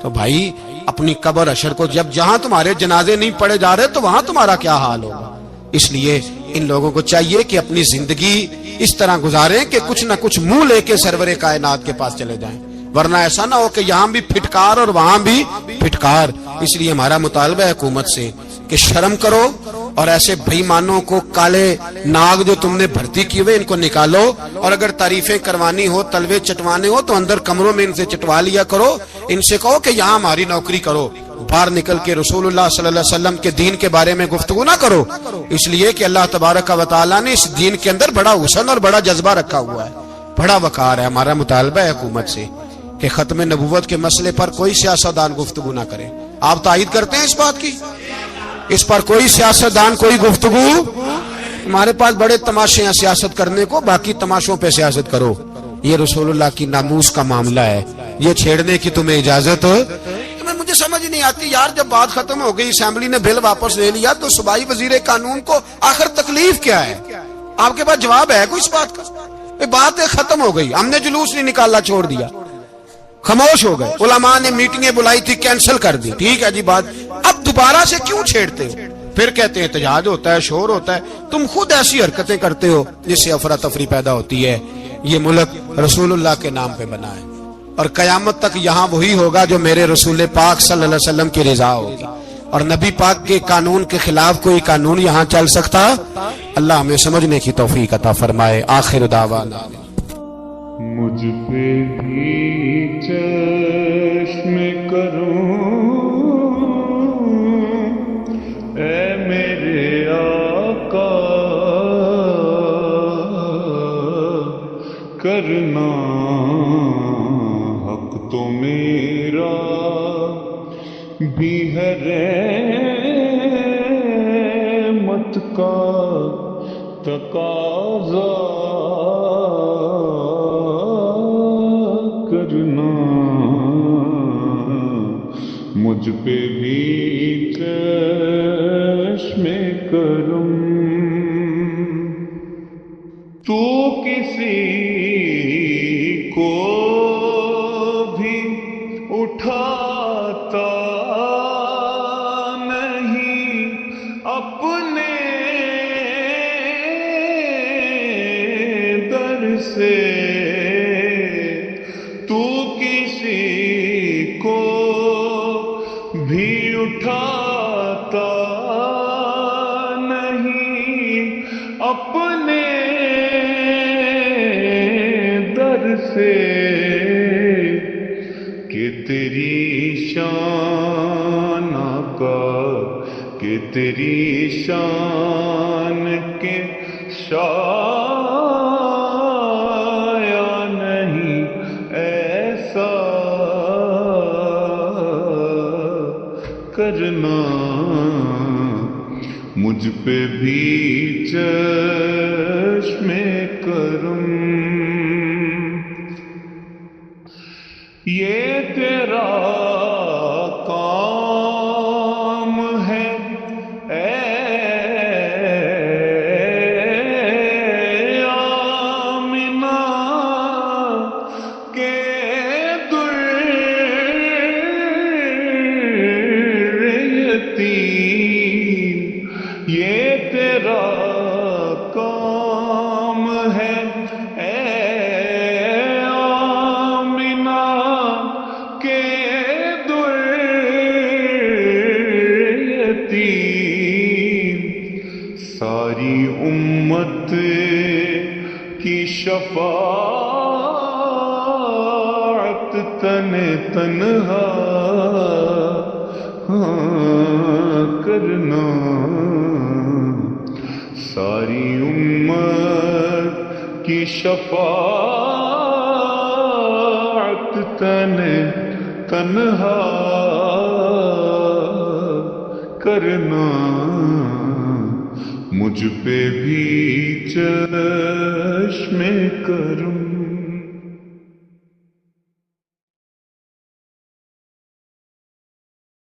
تو بھائی اپنی قبر اشر کو، جب جہاں تمہارے جنازے نہیں پڑھے جا رہے تو وہاں تمہارا کیا حال ہوگا؟ اس لیے ان لوگوں کو چاہیے کہ اپنی زندگی اس طرح گزاریں کہ کچھ نہ کچھ منہ لے کے سرور کائنات کے پاس چلے جائیں، ورنہ ایسا نہ ہو کہ یہاں بھی پھٹکار اور وہاں بھی پھٹکار۔ اس لیے ہمارا مطالبہ ہے حکومت سے کہ شرم کرو، اور ایسے بھائی مانوں کو، کالے ناگ جو تم نے بھرتی کیے ہوئے ان کو نکالو، اور اگر تعریفیں کروانی ہو، تلوے چٹوانے ہو تو اندر کمروں میں ان سے چٹوا لیا کرو، ان سے کہو کہ یہاں ہماری نوکری کرو، باہر نکل کے رسول اللہ صلی اللہ علیہ وسلم کے دین کے بارے میں گفتگو نہ کرو، اس لیے کہ اللہ تبارک و تعالیٰ نے اس دین کے اندر بڑا حسن اور بڑا جذبہ رکھا ہوا ہے، بڑا وقار ہے۔ ہمارا مطالبہ ہے حکومت سے کہ ختم نبوت کے مسئلے پر کوئی سیاستدان گفتگو نہ کرے۔ آپ تائید کرتے ہیں اس بات کی؟ اس پر کوئی سیاستدان کوئی گفتگو؟ ہمارے پاس بڑے تماشے ہیں سیاست کرنے کو، باقی تماشوں پہ سیاست کرو، یہ رسول اللہ کی ناموس کا معاملہ ہے، یہ چھیڑنے کی تمہیں اجازت؟ مجھے سمجھ نہیں آتی یار، جب بات ختم ہو گئی، اسمبلی نے بل واپس لے لیا، تو صوبائی وزیر قانون کو آخر تکلیف کیا ہے؟ آپ کے پاس جواب ہے کوئی اس بات کا؟ بات ختم ہو گئی، ہم نے جلوس نہیں نکالا، چھوڑ دیا، خاموش ہو گئے، علماء نے میٹنگیں بلائی تھی کینسل کر دی، ٹھیک ہے جی بات، اب دوبارہ سے کیوں چھیڑتے ہو؟ پھر کہتے ہیں احتجاج ہوتا ہے، شور ہوتا ہے، تم خود ایسی حرکتیں کرتے ہو جس سے افراتفری پیدا ہوتی ہے۔ یہ ملک رسول اللہ کے نام پہ بنا ہے، اور قیامت تک یہاں وہی ہوگا جو میرے رسول پاک صلی اللہ علیہ وسلم کی رضا ہوگی، اور نبی پاک کے قانون کے خلاف کوئی قانون یہاں چل سکتا؟ اللہ ہمیں سمجھنے کی توفیق عطا فرمائے۔ آخر دعوانا مجھ پہ بھی چشم کروں اے میرے آقا، کرنا حق تو میرا بھی ہے، رحمت کا تقاضا کرنا، مجھ پہ بھی چشم کرم۔ تو کسی کو بھی اٹھاتا نہیں اپنے در سے، تو کسی کو بھی اٹھاتا نہیں اپنے در سے، کہ تیری شان آقا، کہ تیری شان کے شایا نہیں ایسا کرنا مجھ پہ بھی چشم کرم یہ تیرا کام ہے اے آمنہ کے در یتیم یہ تیرا کام ہے اے آمنہ کے در یتیم ساری امت کی شفاعت تنہا کرنا ساری امت کی شفاعت تنہا کرنا مجھ پہ بھی چشم کرم